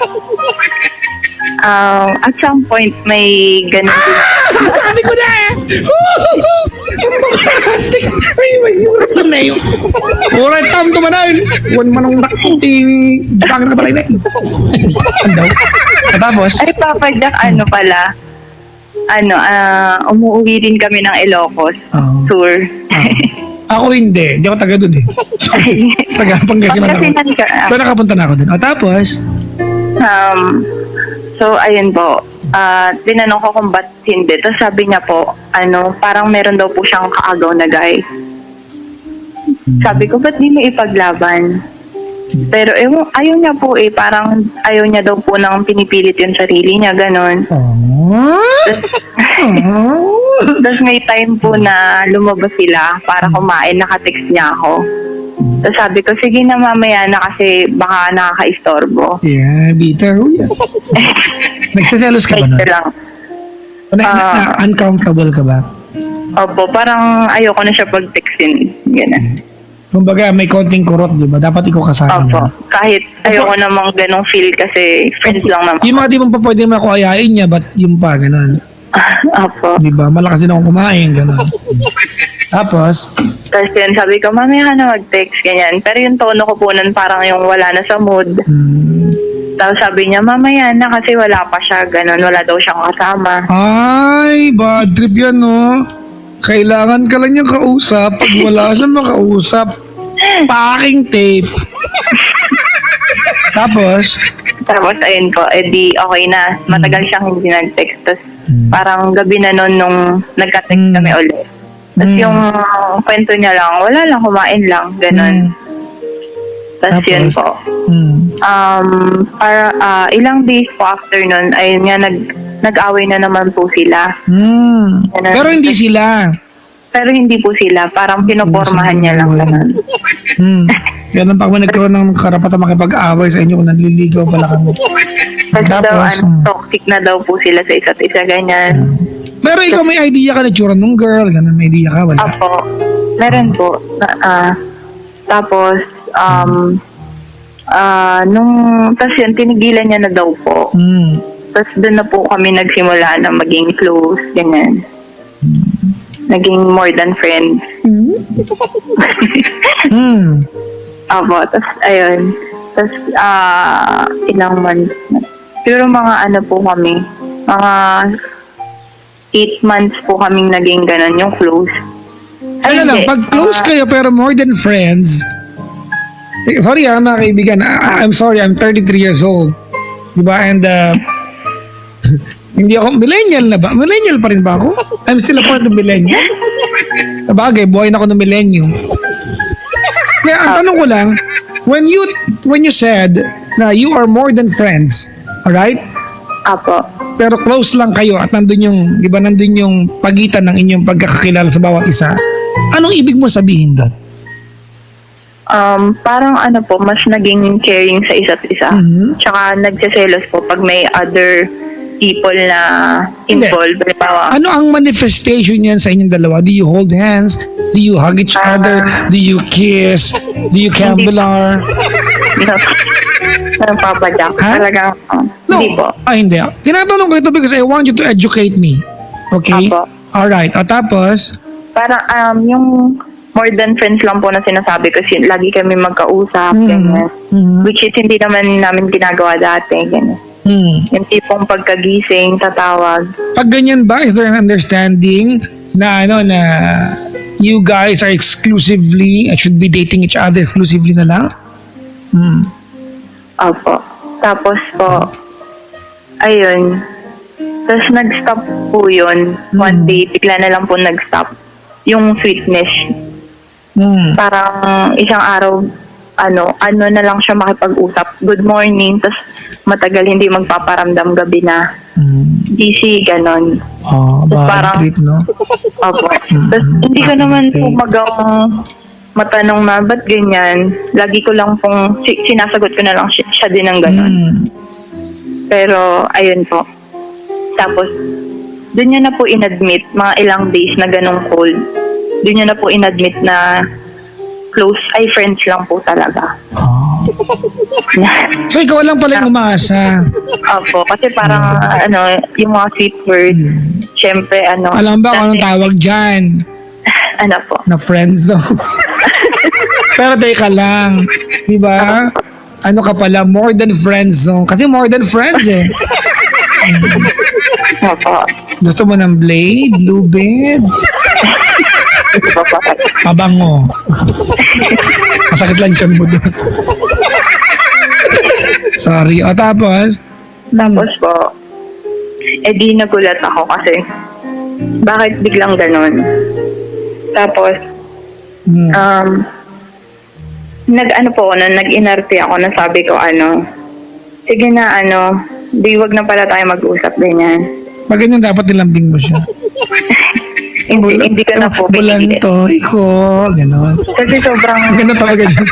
At some point, may ganun din. Sabi ko na! Ay, may hirap na yun. Alright, tam tumanay. Huwag manong nakunti. Bakit ka pala yun? Andaw. Tapos? Ay, Papa Jack, pala, umuwi din kami ng Ilocos tour. Ako hindi. Hindi ako taga doon eh. Taga Pangasinan ako. Pangasinan ka. Pero nakapunta na ako doon. Tapos? So, ayun po. Tinanong ko kung ba't hindi. Tapos sabi niya po, parang meron daw po siyang kaagaw na guy. Sabi ko, ba't di mo ipaglaban? Pero ayaw niya po parang ayaw niya daw po nang pinipilit yung sarili niya, ganon. Tapos may time po na lumabas sila para kumain, naka-text niya ako. Tapos sabi ko, sige na mamaya na kasi baka nakaka-istorbo. Yeah, bitter. Oh, yes. Nagsaselos ka ba nun? Ito lang. Uncomfortable ka ba? Opo, parang ayoko na siya pag-textin. Ganun. Kumbaga, may konting kurot, di ba? Dapat ikaw kasama Opo. na. Kahit ayoko namang ganong feel kasi friends lang naman. Yung mga di mo pa pwede mo ako ayain niya, ba't yung pa, gano'n? Opo. Di ba? Malakas din akong kumain, gano'n. Tapos? Tapos yun, sabi ko, mamaya ka na mag-text, ganyan. Pero yung tono ko po nun parang yung wala na sa mood. Tapos sabi niya, mamaya na kasi wala pa siya, ganun. Wala daw siyang kasama. Ay, bad trip yan, no? Kailangan ka lang niyang kausap. Pag wala siya makausap, packing tape. Tapos? Tapos ayun po, edi okay na. Matagal siyang hindi nag-text. Tapos parang gabi na nun nung nagka-text kami ulit. Tapos yung kwento niya lang, wala lang, kumain lang, ganun. Tapos yun po. Ilang days po after nun, ayun nga, nag-away na naman po sila. Pero hindi sila. Pero hindi po sila, parang pinopormahan niya lang ganun. Ganun pag nagkaroon ng karapatan makipag-away sa inyo kung nanliligaw pala kami. Tapos toxic na daw po sila sa isa't isa, ganyan. Pero ikaw may idea ka na tsura nung girl, ganun may idea ka, wala? Apo, meron po. Tapos, tapos yun, tinigilan niya na daw po. Tapos doon na po kami nagsimula na maging close, ganyan. Naging more than friends. Apo, tapos ayun. Tapos, ilang months na. Pero mga po kami, mga 8 months po kaming naging ganun, yung close. Ano lang, pag close kayo pero more than friends, sorry mga kaibigan, I'm sorry, I'm 33 years old. Diba? And, hindi ako, millennial na ba? Millennial pa rin ba ako? I'm still a part of millennial. Sabagay, buhay na ako ng millennium. Kaya ang tanong ko lang, when you said na you are more than friends, alright? Apo. Pero close lang kayo at nandun yung, di ba, nandun yung pagitan ng inyong pagkakakilala sa bawat isa. Anong ibig mo sabihin doon? Parang ano po, mas naging caring sa isa't isa. Mhm. Tsaka nagsiselos po pag may other people na involved. Halimbawa, Ano ang manifestation niyan sa inyong dalawa? Do you hold hands? Do you hug each other? Do you kiss? Do you cambelar? Papa Jack. Ha? Talagang, hindi po. Hindi. Tinatanong ko ito because I want you to educate me. Okay? Apo. Alright. O tapos? Parang yung more than friends lang po na sinasabi kasi lagi kami magkausap, ganyan. Mhm. Which is hindi naman namin ginagawa dati, ganyan. Yung tipong pagkagising, tatawag. Pag ganyan ba, is there an understanding na na you guys are exclusively, should be dating each other exclusively na lang? Opo. Tapos po, ayun. Tapos nag-stop po yun. One day, bigla na lang po nag-stop. Yung sweetness. Parang isang araw, ano na lang siya makipag-usap. Good morning. Tapos matagal hindi magpaparamdam gabi na. GC, ganon. Oh, So, bad parang- trip, no? Opo. Tapos hindi ko naman po matanong na, ba't ganyan? Lagi ko lang pong, sinasagot ko na lang siya din ng ganon. Pero, ayun po. Tapos, doon niya na po inadmit, mga ilang days na ganong cold. Doon niya na po inadmit na close, ay friends lang po talaga. So, ikaw lang pala yung umaasa. Opo, kasi parang, yung mga sweet words, syempre, Alam ba kung anong dati- tawag dyan? Ano po? Na friendzone. Pero teka lang. Di ba? Ano ka pala? More than friendzone. Kasi more than friends eh. Opo. Gusto mo ng blade, lubid, pabango. Masakit lang tiyan mo doon. Sorry. O tapos? Tapos po, di nagulat ako kasi bakit biglang ganun? Tapos, nag-ano po ako, nag-inarte ako na sabi ko, sige na, di wag na pala tayo mag-usap, ganyan. Pag ganyan dapat nilambing mo siya. Hindi ko na po pinigilit. Bulantoy ko. Ganon. Kasi sobrang, Ganon talaga dyan.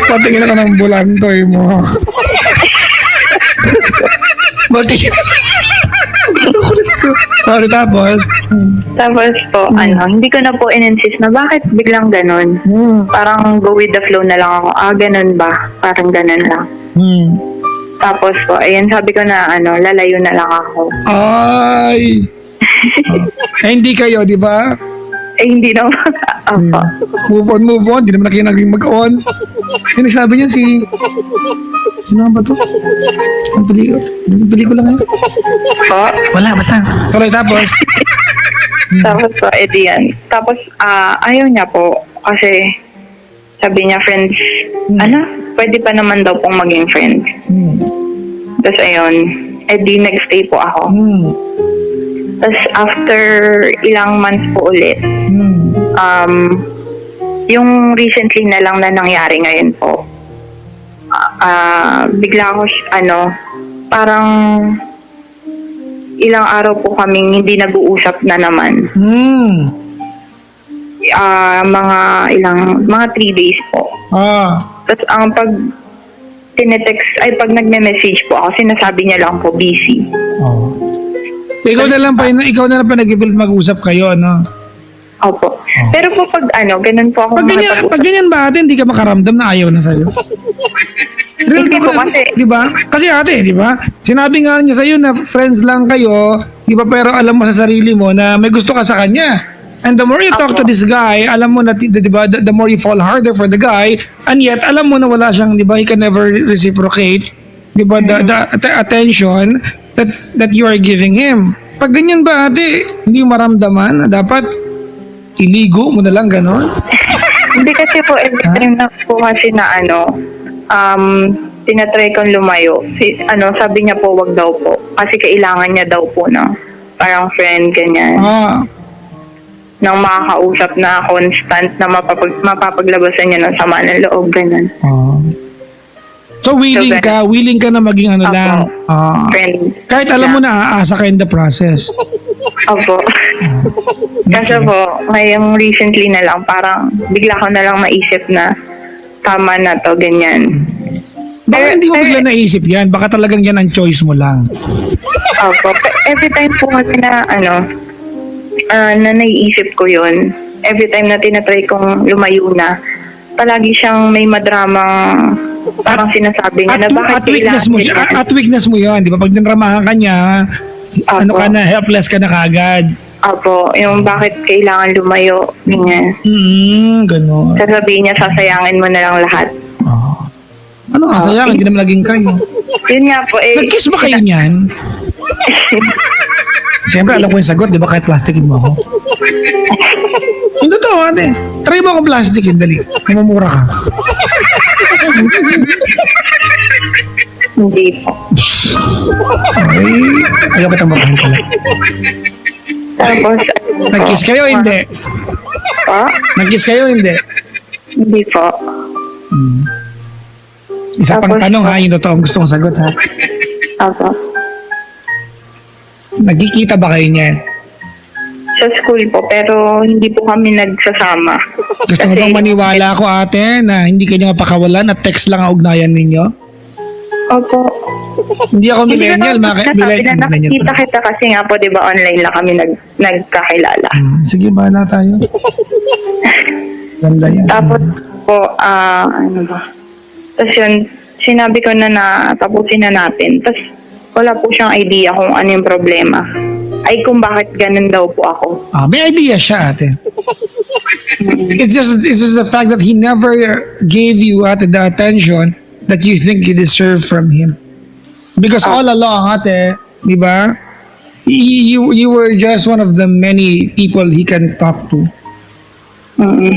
Patingin ako ng bulantoy mo. Patingin. Sorry, tapos? tapos po, hindi ko na po in-insist na bakit biglang ganun. Parang go with the flow na lang ako. Ganun ba? Parang ganun lang. Tapos po, ayun, sabi ko na, lalayo na lang ako. Ay! Hindi kayo, di ba? Hindi naman. Opo. Move on. Di naman na kayo naging mag-on. Yung nagsabi niya sino ba to? Ang pelikula ngayon? Po. Wala, basta. Tuloy, tapos? Tapos po, yan. Tapos, ayaw niya po. Kasi, sabi niya, friends, pwede pa naman daw pong maging friends. Tapos, ayun, nag-stay po ako. Tapos, after ilang months po ulit, yung recently na lang na nangyari ngayon po, bigla ako, parang ilang araw po kaming hindi nag-uusap na naman. Mga 3 days po. Tapos ang pag pag nagme-message po ako, sinasabi niya lang po busy. So, ikaw na lang pa nag-ipilit mag-usap kayo, ano? Opo. Pero po pag ganun po ako Pag ganyan ba ate, hindi ka makaramdam na ayaw na sa'yo? Hindi po kasi. Di ba? Kasi ate, di ba? Sinabi nga niya sa'yo na friends lang kayo, di ba? Pero alam mo sa sarili mo na may gusto ka sa kanya. And the more you talk to this guy, alam mo na, di ba, the more you fall harder for the guy, and yet, alam mo na wala siyang, di ba, he can never reciprocate, di ba, the attention that you are giving him. Pag ganyan ba ate, hindi mo maramdaman na dapat iligo mo na lang ganon? Hindi kasi po, every time na po kasi na tinatry kong lumayo. Sabi niya po, wag daw po. Kasi kailangan niya daw po na parang friend, ganyan. Nang makakausap na constant na mapapaglabasan niya ng sama ng loob, ganyan. So willing ka na maging Apo. lang. Friend. Kahit alam mo na aasa ka in the process. Opo. Kaso po, ngayong recently na lang, parang bigla ko na lang naisip na tama na to, ganyan. Baka hindi mo bigla naisip yan. Baka talagang yan ang choice mo lang. Opo. Every time po kasi na, na naiisip ko yun, every time na tinatry kong lumayo na, palagi siyang may madramang parang sinasabi niya na bakit weakness mo, at weakness mo yun. Di ba? Pag ninramahan ka niya, ano ka na, helpless ka na kagad. Opo, yung bakit kailangan lumayo, ganyan. Ganon. Sasabihin niya, sasayangin mo na lang lahat. Ano nga, sayang, hindi naman laging kayo. Yun nga po, Nag-kiss ba kayo niyan? Siyempre, alam ko yung sagot, di ba? Kahit plastikin mo ako. Yung totoo, ate. Try mo akong plastikin, dali. Mamumura ka. Hindi po. Ay, ayaw kitang mabahan ka lang. Tapos, Nag-kiss kayo, hindi? po? Nag-kiss kayo, hindi? Hindi po. Isa pang Tapos, tanong ha, yung totoo ang gusto kong sagot ha. Opo. Nagkikita ba kayo niyan? Sa school po, pero hindi po kami nagsasama. Gusto mo bang maniwala ko ate na hindi kayo mapakawalan at text lang ang ugnayan ninyo? Opo. Hindi ako millennial, millennial Nakita kita kasi nga po, di ba, online lang kami nagkakilala. Sige, bahala tayo. Ganda yan. Tapos po, ano ba? Tapos yun, sinabi ko na tapusin na natin. Tapos wala po siyang idea kung ano yung problema. Ay kung bakit ganun daw po ako. May idea siya ate. It's just the fact that he never gave you ate the attention that you think you deserve from him. Because all along ate, di ba? You were just one of the many people he can talk to.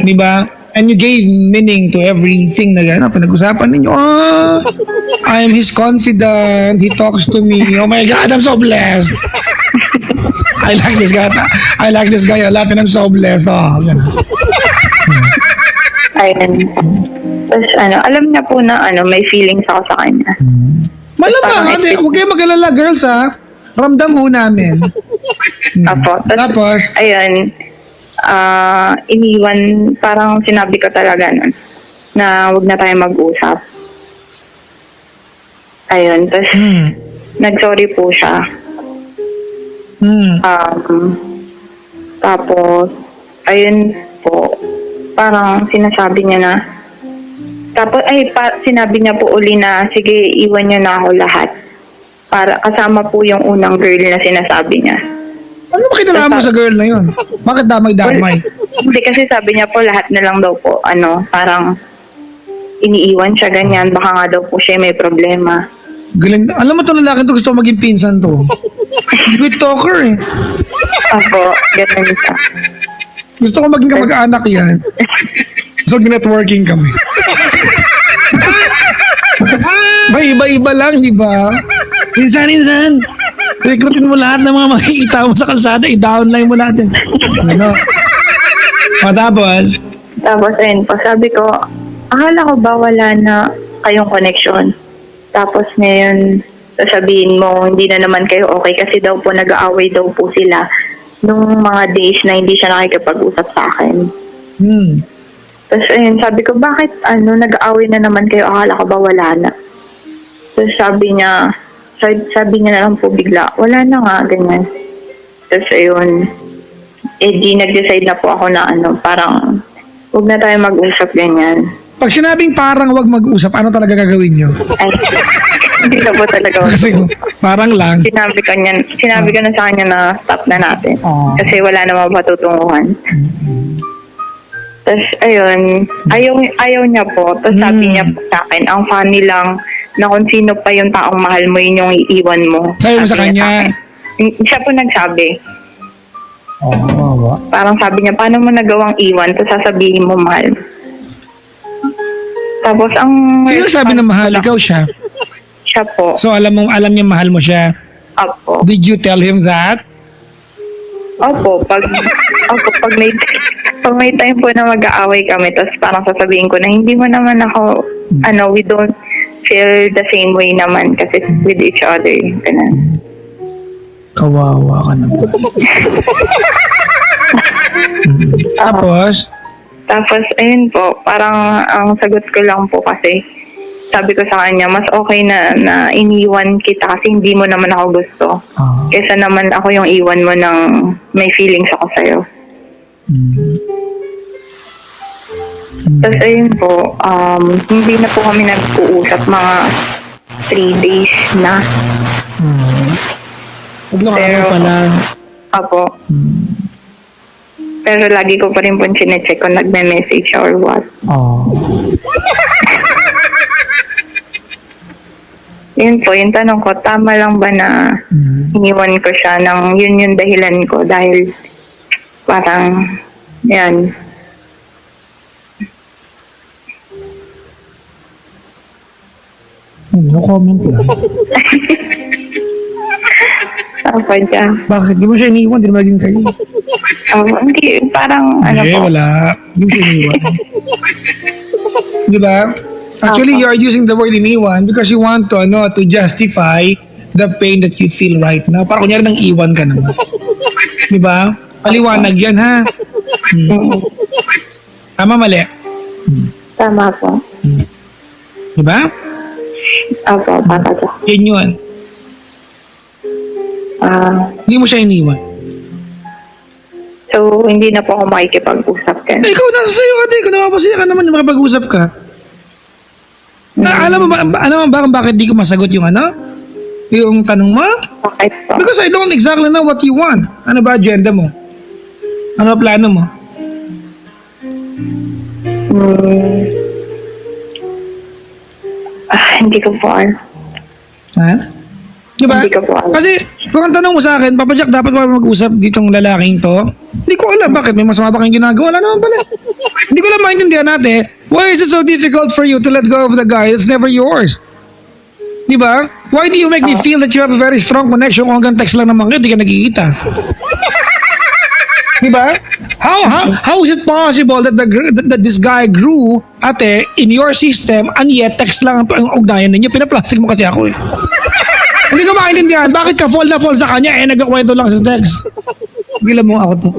Di ba? And you gave meaning to everything na gano'n. Pinag-usapan ninyo, I am his confidant. He talks to me. Oh my God, I'm so blessed. I like this guy. I like this guy a lot and I'm so blessed. Oh, gano'n. Ayun. Tapos alam niya po na may feelings ako sa kanya. Malamang, ate. Huwag kayo mag-alala, girls, ha? Ramdam ho namin. Apo. Tapos? Ayun. Iniwan, parang sinabi ko talaga nun, na wag na tayo mag-usap. Ayun, tapos nag-sorry po siya. Tapos, ayun po, parang sinasabi niya na, tapos, sinabi niya po uli na, sige, iwan niyo na ako lahat. Para kasama po yung unang girl na sinasabi niya. Ano ba kinalaman mo sa girl na yun? Bakit damay-damay? Hindi kasi sabi niya po lahat na lang daw po, parang iniiwan siya ganyan, baka nga daw po siya may problema. Galing. Alam mo ito lalaki ito, gusto ko maging pinsan to. Good talker eh. Opo, ganun siya. Gusto ko maging kamag-anak yan. So, networking kami. Iba-iba lang, di ba? Insan. Rekrutin mo lahat ng mga makikita mo sa kalsada, i-downline mo natin. Ano? Tapos? Tapos, ayun po, sabi ko, akala ko ba wala na kayong connection? Tapos ngayon, sasabihin mo, hindi na naman kayo okay kasi daw po nag-aaway daw po sila nung mga days na hindi siya nakikipag-usap sa akin. Tapos ayun, sabi ko, bakit nag-aaway na naman kayo? Akala ko ba wala na? Tapos sabi niya na lang po bigla, wala na nga, ganyan. Tapos ayun, di nag-decide na po ako na parang, huwag na tayo mag-usap, ganyan. Pag sinabing parang wag mag-usap, ano talaga gagawin nyo? Ay, hindi na po talaga. Kasi parang lang. Sinabi ko na sa kanya na stop na natin. Kasi wala namang patutunguhan. Tapos, ayun, ayaw niya po. Tapos sabi niya po sa akin, ang funny lang na kung sino pa yung taong mahal mo, yun yung iiwan mo. Sabi mo sa kanya? Siya po nagsabi. Oo. Parang sabi niya, paano mo nagawang iwan? Tapos sasabihin mo mahal. Tapos ang... Sino sabi na mahal? Ikaw siya? Siya po. So alam niya mahal mo siya? Opo. Did you tell him that? Opo, pag may time po na mag-aaway kami, tapos parang sasabihin ko na hindi mo naman ako, we don't feel the same way naman kasi with each other. Ganun. Kawawa ka naman. Tapos, Tapos, ayun po, parang ang sagot ko lang po kasi, sabi ko sa kanya, mas okay na iniwan kita kasi hindi mo naman ako gusto. Kesa naman ako yung iwan mo ng may feelings ako sa'yo. Tapos ayun po, hindi na po kami nag-uusap mga 3 days na. ano pala. Apo. Pero lagi ko pa rin po chinecheck kung nagme-message siya or what. Yun po, yung tanong ko, tama lang ba na iniwan ko siya nang yun yung dahilan ko dahil parang, yan. No comment lang. Apa dyan? Bakit? Di mo siya iniwan? Di mo naging kayo? Hindi, parang ano po. Wala. Di mo siya iniwan. Di ba? Actually, you are using the word iniwan because you want to justify the pain that you feel right now. Para kunyari nang iwan ka naman. Di ba? Paliwanag yan, ha? Tama, mali? Tama po. Di ba? Apo, tama po. Yan yun. Hindi mo siya iniwan. So, hindi na po ako makikipag-usap ka. Ikaw na sa'yo, ate. Kung napapasaya ka naman, makipag-usap ka. Alam mo ba kung bakit di ko masagot yung yung tanong mo? Bakit po? Because I don't exactly know what you want. Ano ba agenda mo? Ano ba plano mo? Hindi ko po alam. Ha? Diba? Hindi ko po alam. Kasi kung ang tanong mo sa akin, Papa Jack, dapat ba mag-usap ditong lalaking to? Hindi ko alam bakit. May masama ba kayong ginagawa? Wala naman pala. Hindi ko lang maintindihan natin. Why is it so difficult for you to let go of the guy that's never yours? Diba? Why do you make me feel that you have a very strong connection kung hanggang text lang naman kayo, di ka nagkikita? Diba? How is it possible that that this guy grew, ate, in your system, and yet text lang ang ugnayan ninyo? Pinaplastic mo kasi ako eh. Hindi ko maintindihan, bakit ka fall na fall sa kanya, nagkakwento lang sa text. Gila mo ako to.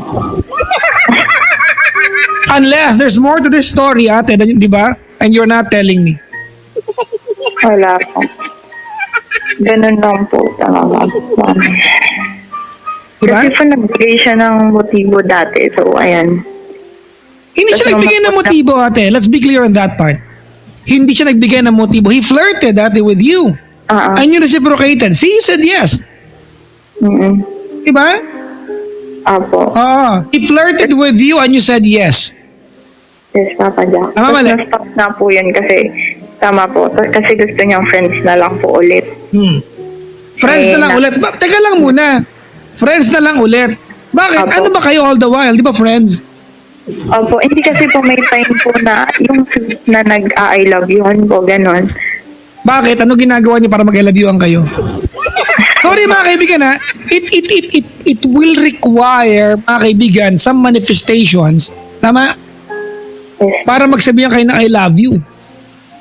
Unless there's more to this story, ate, di ba? And you're not telling me. Wala po. Ganun lang po. Diba? Kasi po nagbigay siya ng motibo dati. So, ayan. Hindi siya nagbigay ng motibo, ate. Let's be clear on that part. Hindi siya nagbigay ng motibo. He flirted, ate, with you. And you reciprocated. See, you said yes. Diba? Apo. He flirted with you and you said yes. Yes, Papa Jack. Tama, mali. Tapos na-stop na po yun kasi, tama po. Kasi gusto niyang friends na lang po ulit. Friends na lang ulit. Teka lang muna. Friends na lang ulit. Bakit? Apo. Ano ba kayo all the while? Di ba friends? Opo, hindi kasi po may time po na yung na nag-I love you-han po, ganon. Bakit? Ano ginagawa niyo para mag-I love you-an kayo? Sorry mga kaibigan ha, it will require mga kaibigan some manifestations, tama? Yes. Para magsabihan kayo na I love you.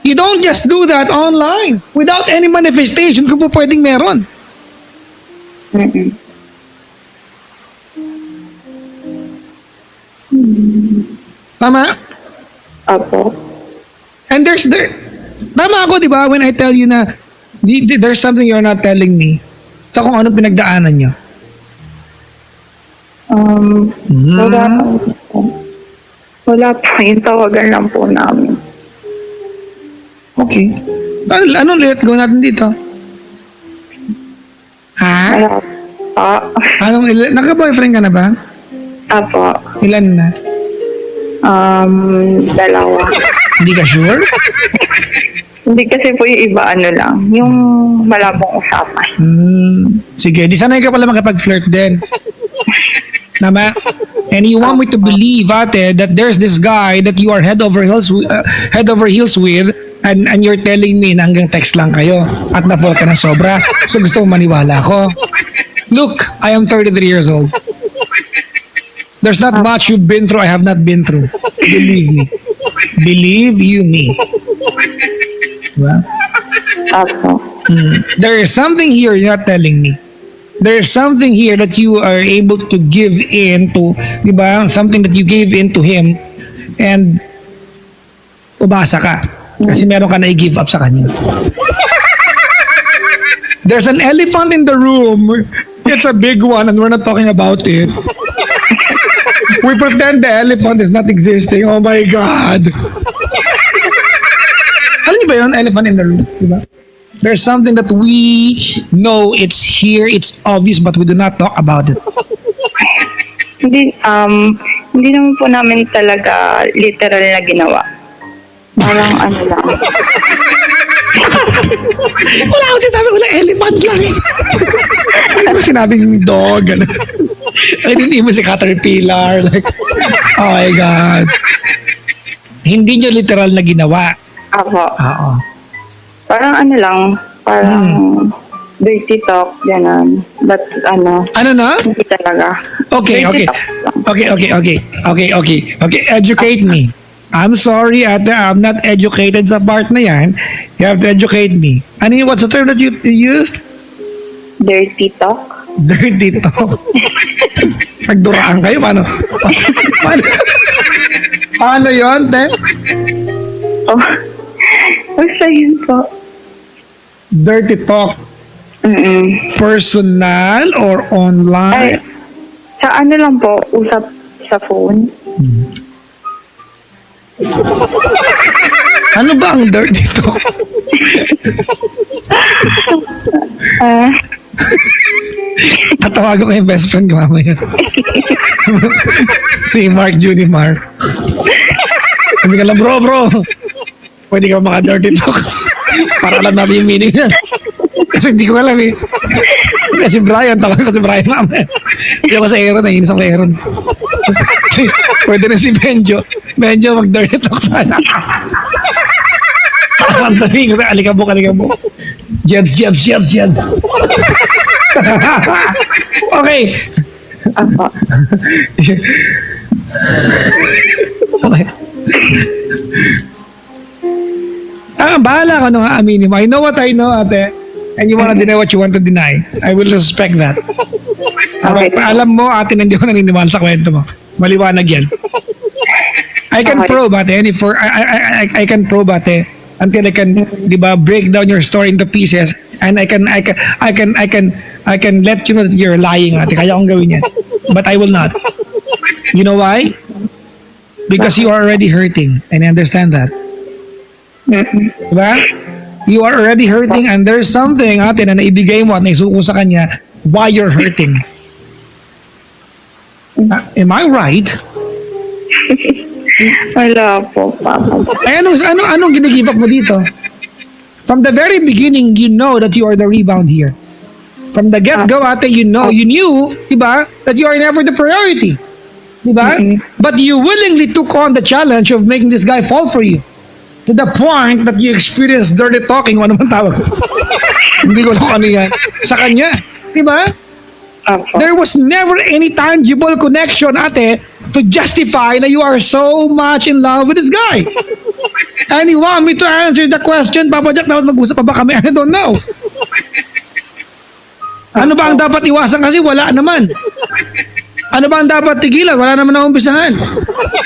You don't just do that online without any manifestation kung po pwedeng meron. Tama? Opo. And tama ako, di ba, when I tell you na there's something you're not telling me sa kung anong pinagdaanan nyo. Wala po. Yung tawagan lang po namin. Okay. Anong let go natin dito? Ha? Wala po. Naka-boyfriend ka na ba? Apo. Ilan na? 2. Hindi ka sure? Hindi kasi po yung iba lang. Yung malabong usapan. Sige, di sanay ka pala makipag-flirt din. Tama? And you want me to believe, ate, that there's this guy that you are head over heels with, and you're telling me na hanggang text lang kayo at na-fall ka ng sobra. So gusto mo maniwala ko. Look, I am 33 years old. There's not much you've been through I have not been through. Believe me. Believe you me. Diba? Apo. There is something here you're not telling me. there's something here that you are able to give in to, di ba? Something that you gave in to him and ubasa ka. Kasi meron ka na i-give up sa kanya. There's an elephant in the room. It's a big one and we're not talking about it. We pretend the elephant is not existing. Oh my God. Alam niyo ba yun? Elephant in the room. Diba? There's something that we know it's here, it's obvious, but we do not talk about it. Hindi naman po namin talaga literal na ginawa. Parang ano lang. Wala ako sinasabi, wala elephant lang eh. Ano ba sinabing dog? Ano? I didn't even say caterpillar. Like, oh my God. Hindi nyo literal na ginawa. Ako. Oo. Parang ano lang. Parang dirty talk. Ganon. But ano. Ano na? Hindi talaga. Okay, Dirty okay. talk lang. Okay. Educate me. I'm sorry, ate. I'm not educated sa part na yan. You have to educate me. Ano yung, what's the term that you used? Dirty talk. Dirty talk. Nagduraan kayo, paano? Paano yun, te? Oh. Basta yun po. Dirty talk. Personal or Ay, online? sa ano lang po, usap sa phone. Ano ba ang dirty talk? Tatawagan ko yung best friend ko mamaya. Si Mark Junimar. Sabi ka lang, bro. Pwede ka maka-dirty talk. Para alam namin yung meaning yan. Kasi hindi ko alam eh. Kasi Brian, tawag ko si Brian mamaya. Hindi ako sa Aaron, naiinis ako kay Aaron. Pwede na si Benjo. Benjo, mag-dirty talk tayo. Ang sabihin ko, alikabok. Jebs. Okay. Ako. Okay. Bahala ka nung aaminin mo. I know what I know, ate. And you wanna deny what you want to deny. I will respect that. Okay, alam mo, ate, hindi ko naniniwala sa kwento mo. Maliwanag yan. I can probe, ate. I can probe, ate. Until I can, di ba, break down your story into pieces, and I can let you know that you're lying, ate. Kaya akong gawin yan. But I will not. You know why? Because you are already hurting, and I understand that. Diba? You are already hurting, and there's something, ate, na naibigay mo at naisuko sa kanya why you're hurting. Am I right? Wala po, Papa. Ay, anong ginigibak mo dito? From the very beginning, you know that you are the rebound here. From the get-go, ate, you knew, diba, that you are never the priority. Diba? But you willingly took on the challenge of making this guy fall for you. To the point that you experienced dirty talking, ano man tawag. Hindi ko alam ano yan. Sa kanya. Diba? Apo. There was never any tangible connection, ate, to justify na you are so much in love with this guy. And you want me to answer the question, Papa Jack, dapat mag-usap pa ba kami? I don't know. Ano ba ang dapat iwasan kasi wala naman? Ano ba ang dapat tigilan? Wala naman na umpisahan.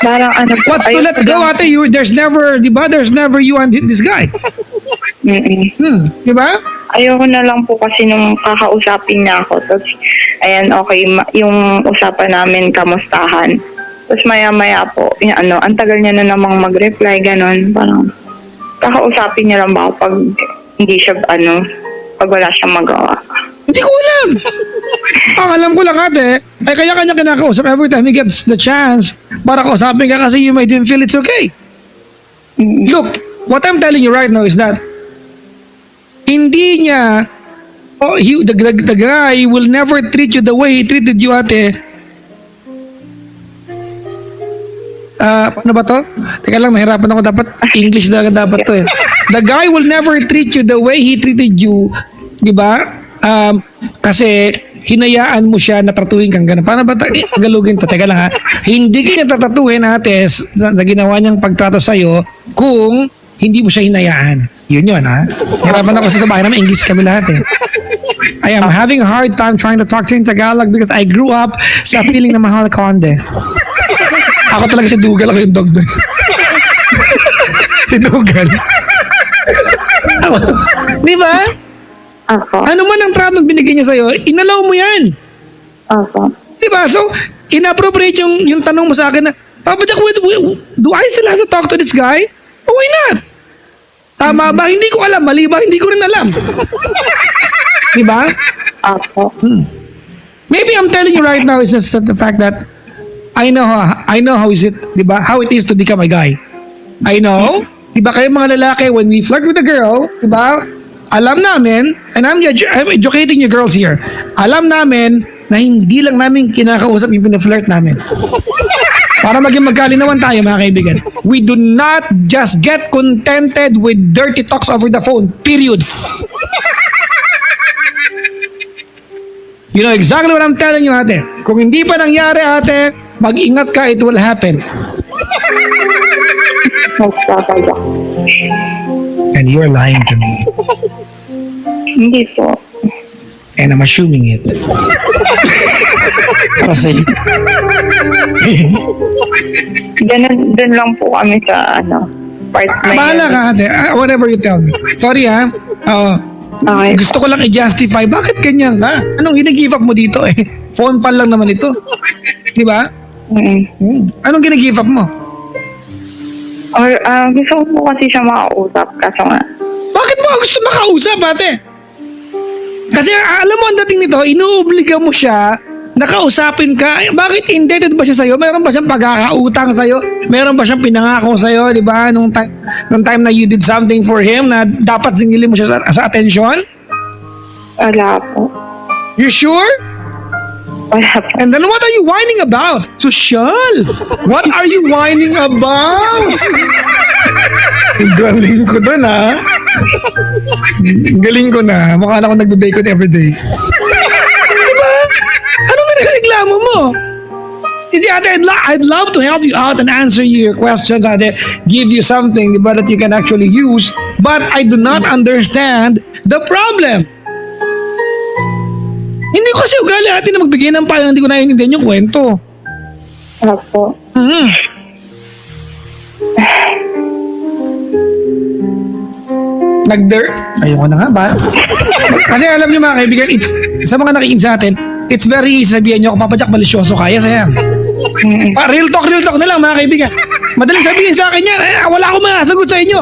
Parang ano po. What's to let go, ate? There's never, di ba? There's never you and this guy. Di ba? Ayoko na lang po kasi nung kakausapin niya ako. Tapos, ayan, okay, yung usapan namin, kamustahan. Tapos maya-maya po, ang tagal niya na namang mag-reply, ganon. Parang, kakausapin niya lang ba ako pag hindi siya, pag wala siyang magawa. Hindi ko alam. Ang alam ko lang, ate, ay kaya kanya kinakausap every time he gets the chance para kausapin ka kasi you made him feel it's okay. Look, what I'm telling you right now is that hindi niya, the guy will never treat you the way he treated you, ate. Paano ba to? Teka lang, nahirapan ako. Dapat English na dapat to eh. The guy will never treat you the way he treated you, di ba? Kasi hinayaan mo siya na tratuhin kang gano'n. Paano ba tagalugin to? Teka lang ha. Hindi kanya tatatuhin, ate, sa ginawa niyang pagtrato sa'yo kung hindi mo siya hinayaan. Yun ha. Hirapan ako sa bahay naman, English kami lahat eh. I am having a hard time trying to talk to you in Tagalog because I grew up sa piling na Mahal Conde. Ako talaga si Dugal, ako yung dog doon. Si Dugal. Di ba? Opo. Ano man ang tratong binigay niya sa'yo, inalaw mo yan. Opo. Di ba? So, inappropriate yung tanong mo sa akin na, Papa Jack, do I still have to talk to this guy? Oh, why not? Tama ba? Hindi ko alam. Mali ba? Hindi ko rin alam. Di ba? Opo. Maybe I'm telling you right now is just the fact that I know how is it, di ba? How it is to become a guy. I know. Di ba kayo mga lalaki, when we flirt with a girl, di ba? Alam namin, and I'm educating you girls here, alam namin na hindi lang namin kinakausap yung pinaflirt namin. Para maging magkalinawan tayo mga kaibigan. We do not just get contented with dirty talks over the phone. Period. You know exactly what I'm telling you, ate. Kung hindi pa nangyari, ate, mag-ingat ka, it will happen. Yes, Papa Jack. And you're lying to me. Hindi po. And I'm assuming it. Kasi, Ganun, dun lang po kami sa, part na bahala ka, ate. Whatever you tell me. Sorry, ha? Oo. Okay. Gusto ko lang i-justify. Bakit ganyan ka? Anong gina-give up mo dito eh? Phone pa lang naman ito. Di ba? Anong gina-give up mo? Or, gusto ko po kasi siya makausap. Kaso nga, Bakit mo gusto makausap, ate? Kasi alam mo ang dating nito, inuobliga mo siya na kausapin ka. Bakit indebted ba siya sa'yo? Meron ba siyang pagkakautang sa'yo? Meron ba siyang pinangako sa'yo, di ba? Nung time na you did something for him na dapat singilin mo siya sa atensyon? wala po. You sure? Wala po. And then what are you whining about? Social! What are you whining about? Ang galing ko doon, ha? Ang galing ko na. Mukha na ako nagbe-bacon everyday. Diba? Anong nireklamo mo? Kasi ate, I'd love to help you out and answer your questions, ate. Give you something, diba, that you can actually use. But I do not understand the problem. Hindi ko kasi ugali, ate, na magbigay ng payo, hindi ko naiintindihan yung kwento. Opo. Ayoko na nga ba? Kasi alam niyo mga kaibigan, sa mga nakikinig sa atin, it's very easy sabihin niyo, kung Papa Jack malisyoso kaya saya. Real talk na lang mga kaibigan. Madaling sabihin sa akin yan, wala akong masasagot sa inyo.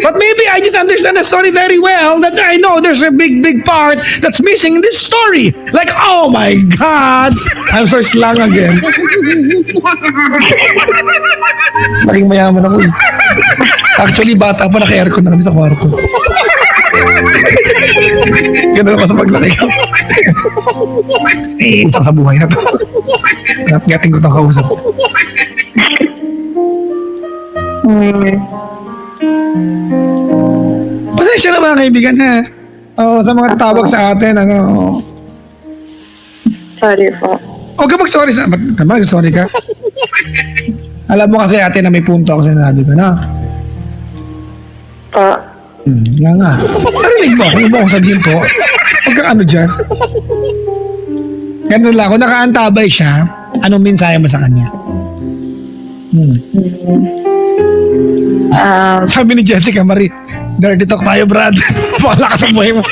But maybe I just understand the story very well, that I know there's a big part that's missing in this story. Like, oh my God! I'm so slang again. Maging mayaman ako eh. Actually, bata pa, naka-aircon na kami sa kwarto. Ganun ako sa paglaki ko. Usap sa buhay na to. Ngating ko itong kausap. Pasensya na mga kaibigan, ha? Oo, sa mga tawag sa atin, Sorry po. Huwag ka mag-sorry sa... Sorry ka? Alam mo kasi ate na may punto ako sa sinabi ko, na? Po. Nga. Narinig mo, kung mo akong sabihin po, huwag kang ano dyan. Ganun lang, kung nakaantabay siya, anong mensahe mo sa kanya? Sabi ni Jessica Marie, dirty talk tayo, Brad. Paala ka sa buhay mo.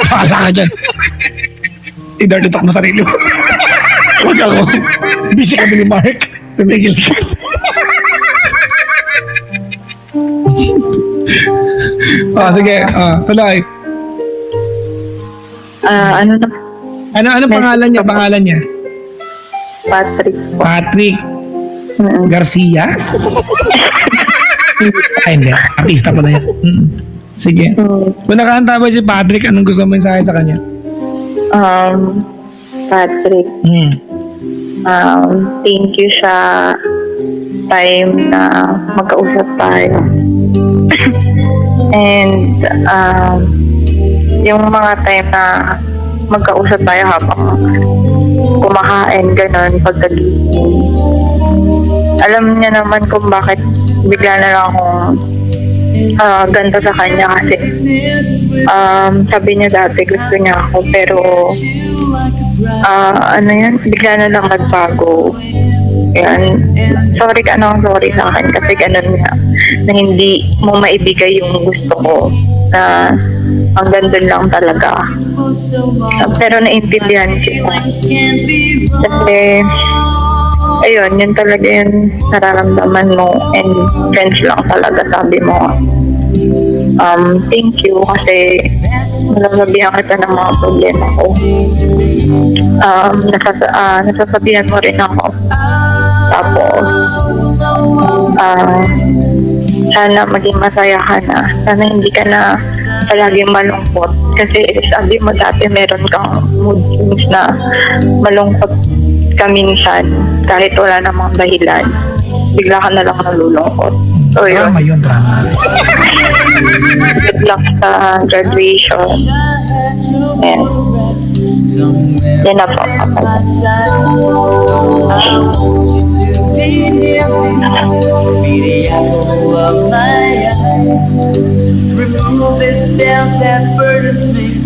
Paala ka dyan. I-dirty talk mo sarili mo. Huwag ako. Busy kami ni Mark. Tumigil ka. Sige. Tuloy. Ano na? Ano pangalan niya? Patrick po. Patrick Garcia? Ay, hindi. Artista pala yan. Sige. Kung nakahanda ba si Patrick, anong gusto mo mensahe sa kanya? Patrick, thank you sa time na magkausap tayo. And yung mga time na magkausap tayo habang kumakain, gano'n, pagkagising. Alam niya naman kung bakit bigla na lang akong ganda sa kanya kasi sabi niya dati gusto niya ako pero ano yan, bigla na lang nagbago. Yan. Sorry sa akin kasi ganun nga na hindi mo maibigay yung gusto ko na hanggang doon lang talaga. Pero naintindihan kita. Kasi ayun, yun talaga yung nararamdaman mo and friends lang talaga sabi mo. Thank you kasi nasasabihan kita ng mga problema ko. Nasasabihan mo rin ako. Tapos, sana maging masaya ka na. Sana hindi ka na palaging malungkot. Kasi sabi mo dati meron kang mood swings na malungkot ka minsan kahit wala namang dahilan. Bigla ka na lang nalulungkot. So yun. Drama yun, drama. Good luck sa graduation. And yan na po. Remove this doubt that burdens me.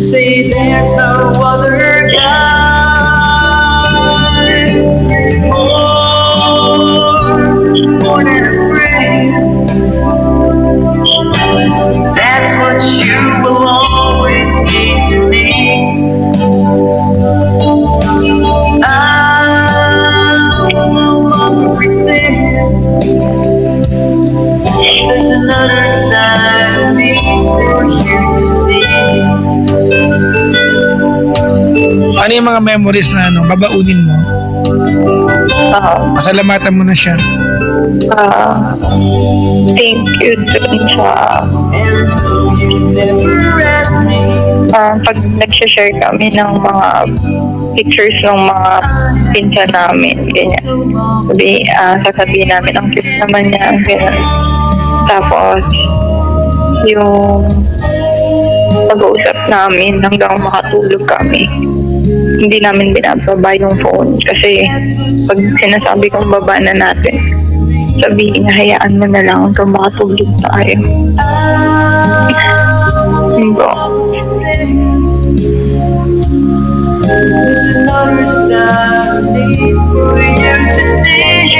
Say there's no other God. More than a friend. That's what you will always be to me. I no longer pretend. There's another side of me for you to see. Ano yung mga memories na babaunin mo? Pasalamatan mo na siya. Thank you dun sa pag nag-share kami ng mga pictures ng mga pinsan namin, ganyan. Sasabihin namin ang cute naman niya, ganyan. Tapos, yung pag-uusap namin hanggang makatulog kami. Hindi namin binababa yung phone kasi pag sinasabi kong baba na natin, sabihin niya, hayaan mo na lang hanggang makatulog tayo. Hindi. There's another side of me for you to see.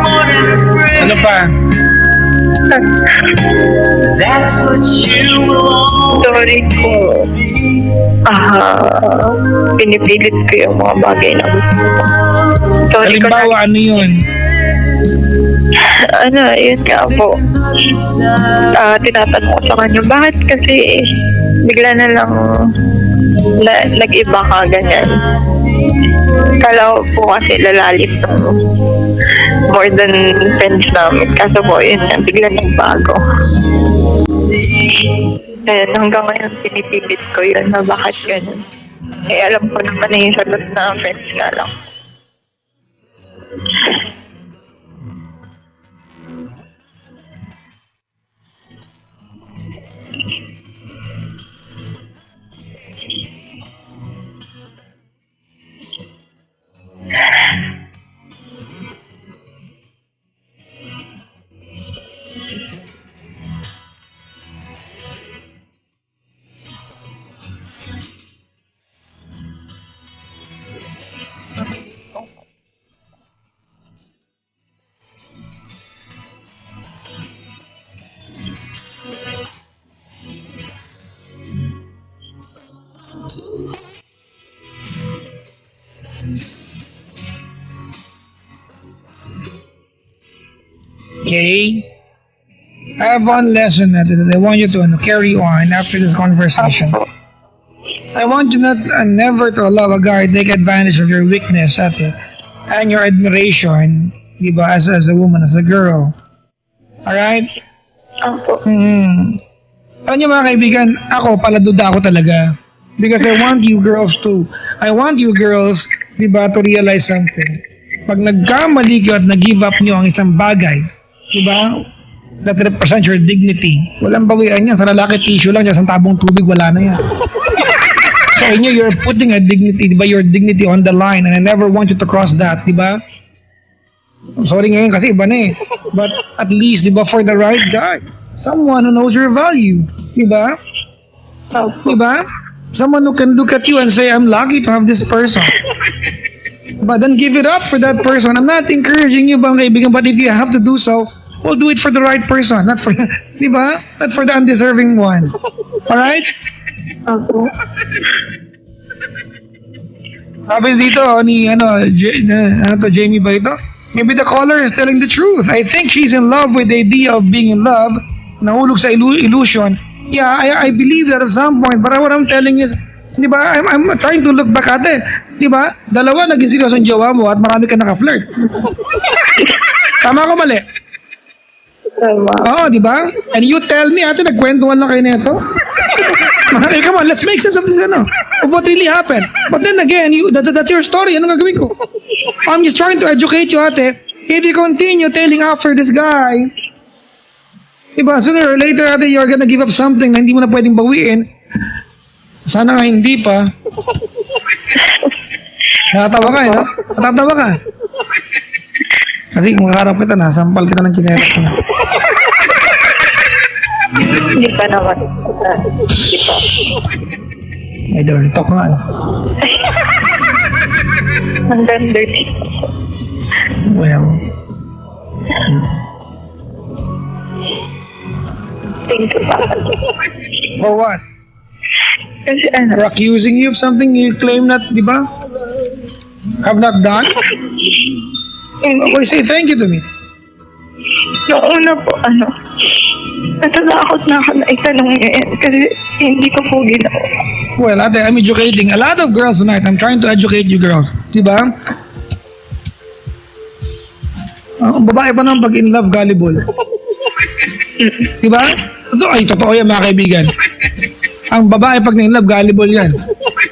More than a friend. Ano pa? That's what you will always Sorry ko. Pinipilit ko yung mga bagay na gusto ko. Sorry ko na. Halimbawa, ano yun? Yun nga po. Tinatanong ko sa kanya, bakit kasi bigla na lang nag-iba ka, ganyan. Kala ko po kasi lalalim ng more than friends namin. Kaso po, yun nga, bigla nagbago. Ayun, hanggang ngayon pinipilit ko yun na bakit ganun. Alam ko naman na yung sagot na friends nga lang. Okay? I have one lesson that I want you to carry on after this conversation. I want you never to allow a guy take advantage of your weakness and your admiration, diba, as a woman, as a girl. Alright? Opo. Alam niyo mga kaibigan, ako, paladuda ako talaga. Because I want you girls, diba, to realize something. Pag nagkamali kayo at nag-give up nyo ang isang bagay, diba, that represents your dignity, walang bawian yan. Sa lalaki, tissue lang, dyan sa tabong tubig, wala na yan. Sa inyo, you're putting a dignity, diba, your dignity on the line, and I never want you to cross that, diba? Sorry ngayon kasi iba na eh. But at least, di ba, for the right guy. Someone who knows your value. Di ba? Di ba? Someone who can look at you and say, I'm lucky to have this person. But then give it up for that person. I'm not encouraging you, bang kaibigan, but if you have to do so, well, do it for the right person. Not for, di ba? Not for the undeserving one. Alright? Opo. Sabi dito ni Jamie ba ito? Maybe the caller is telling the truth. I think she's in love with the idea of being in love. Nahulog sa illusion. Yeah, I believe that at some point. But what I'm telling you is, di ba, I'm trying to look back at it. Di ba? Dalawa naging seryoso ang jowa mo at marami ka naka-flirt. Tama ko mali? Tama. Oo, di ba? And you tell me, ate, nagkwentuhan lang kayo nito. Hey, come on, let's make sense of this, of what really happened. But then again, that's your story. Anong gagawin ko? I'm just trying to educate you, ate. If you continue tailing after this guy, diba, sooner or later, ate, you're gonna give up something na hindi mo na pwedeng bawiin. Sana nga hindi pa. Nakatawa ka, no? Natatawa ka. Kasi kung kaharap kita, nasampal kita ng chinera ko. Hindi pa naman. Hindi pa. Ay, dirty talk nga. Hanggang dirty. Well, Thank you, Papa. for what? Kasi For accusing you of something you claim not, di ba? Have not done? hindi. Okay, say thank you to me. Yung una po, natatakot na ako na itanong ngayon kasi hindi ko po ginawa. Well, ate, I'm educating a lot of girls tonight. I'm trying to educate you girls. Diba? Ang babae pa naman pag in love, gullible. Diba? Totoo yan mga kaibigan. Ang babae pag in love, gullible yan.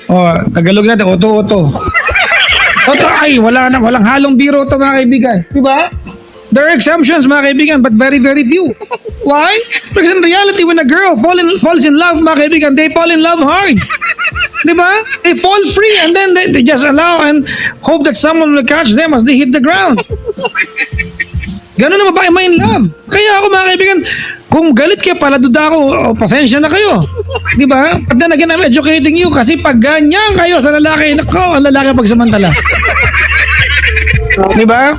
O, Tagalog natin, oto-oto. Walang halong biro to mga kaibigan. Diba? There are exemptions mga kaibigan, but very, very few. Why? Because in reality, when a girl falls in love, mga kaibigan, they fall in love hard. Diba? They fall free and then they just allow and hope that someone will catch them as they hit the ground. Ganun ang babae may in love. Kaya ako mga kaibigan, kung galit kayo pala, duda ako, pasensya na kayo. Diba? But then again, I'm educating you kasi pag ganyan kayo sa lalaki, nako, ang lalaki pagsamantala. Diba?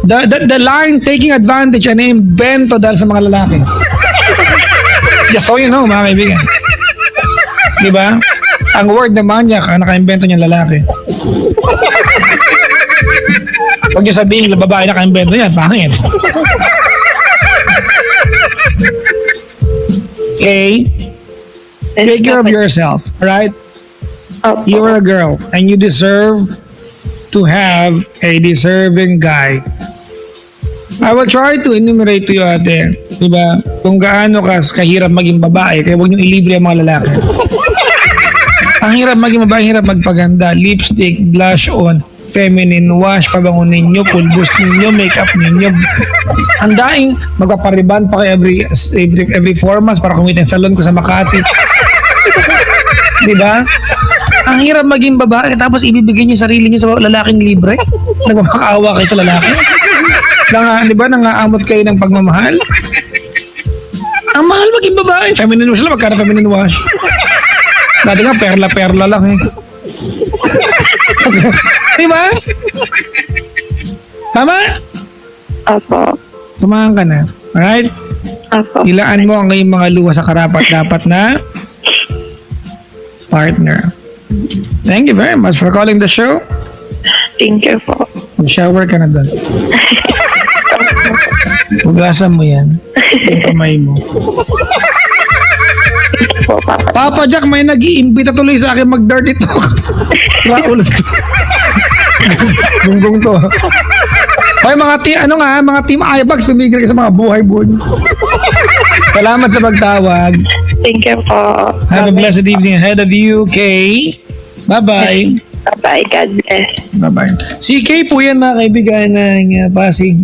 The line taking advantage ay na-invento dahil sa mga lalaki. Just so you know, mga kaibigan. Diba? Ang word na manyak, ang naka-invento niyang lalaki. Huwag niyo sabihin, babae naka-invento yan, pangit. Okay? Take care of yourself, alright? You're a girl, and you deserve to have a deserving guy. I will try to enumerate to you, ate, diba, kung gaano kahirap maging babae, kaya huwag niyong ilibre ang mga lalaki. Ang hirap maging babae, hirap magpaganda, lipstick, blush on, feminine wash, pabango ninyo, pulbos ninyo, makeup ninyo. Ang daing, magpapariban pa kayo every 4 months para kumita yung salon ko sa Makati. Diba? Ang hirap maging babae, tapos ibibigay niyo yung sarili niyo sa lalaking libre. Nagmamakaawa kayo sa lalaki. Di ba, nangaamot kayo ng pagmamahal? Ang mahal maging babae. Feminine wash lang, magkano feminine wash? Dati nga, perla-perla lang eh. Di ba? Tama? Apo. Tumahan ka na. Alright? Apo. Ilaan mo ang iyong mga luha sa karapat-dapat na partner. Thank you very much for calling the show. Thank you po. Mag-shower ka na doon. Hugasan mo yan. Yung kamay mo. Po, Papa. Papa Jack, may nag-iimbita tuloy sa akin mag-dirty talk. Raul. Bunggong to. Hoy, mga team iBags, tumigil ka sa mga buhay-buhay. Salamat sa pagtawag. Thank you po. Have a blessed evening ahead of you, Kay. Bye-bye. Bye-bye. God bless. Bye-bye. Si Kay po yan mga kaibigan ng Pasig.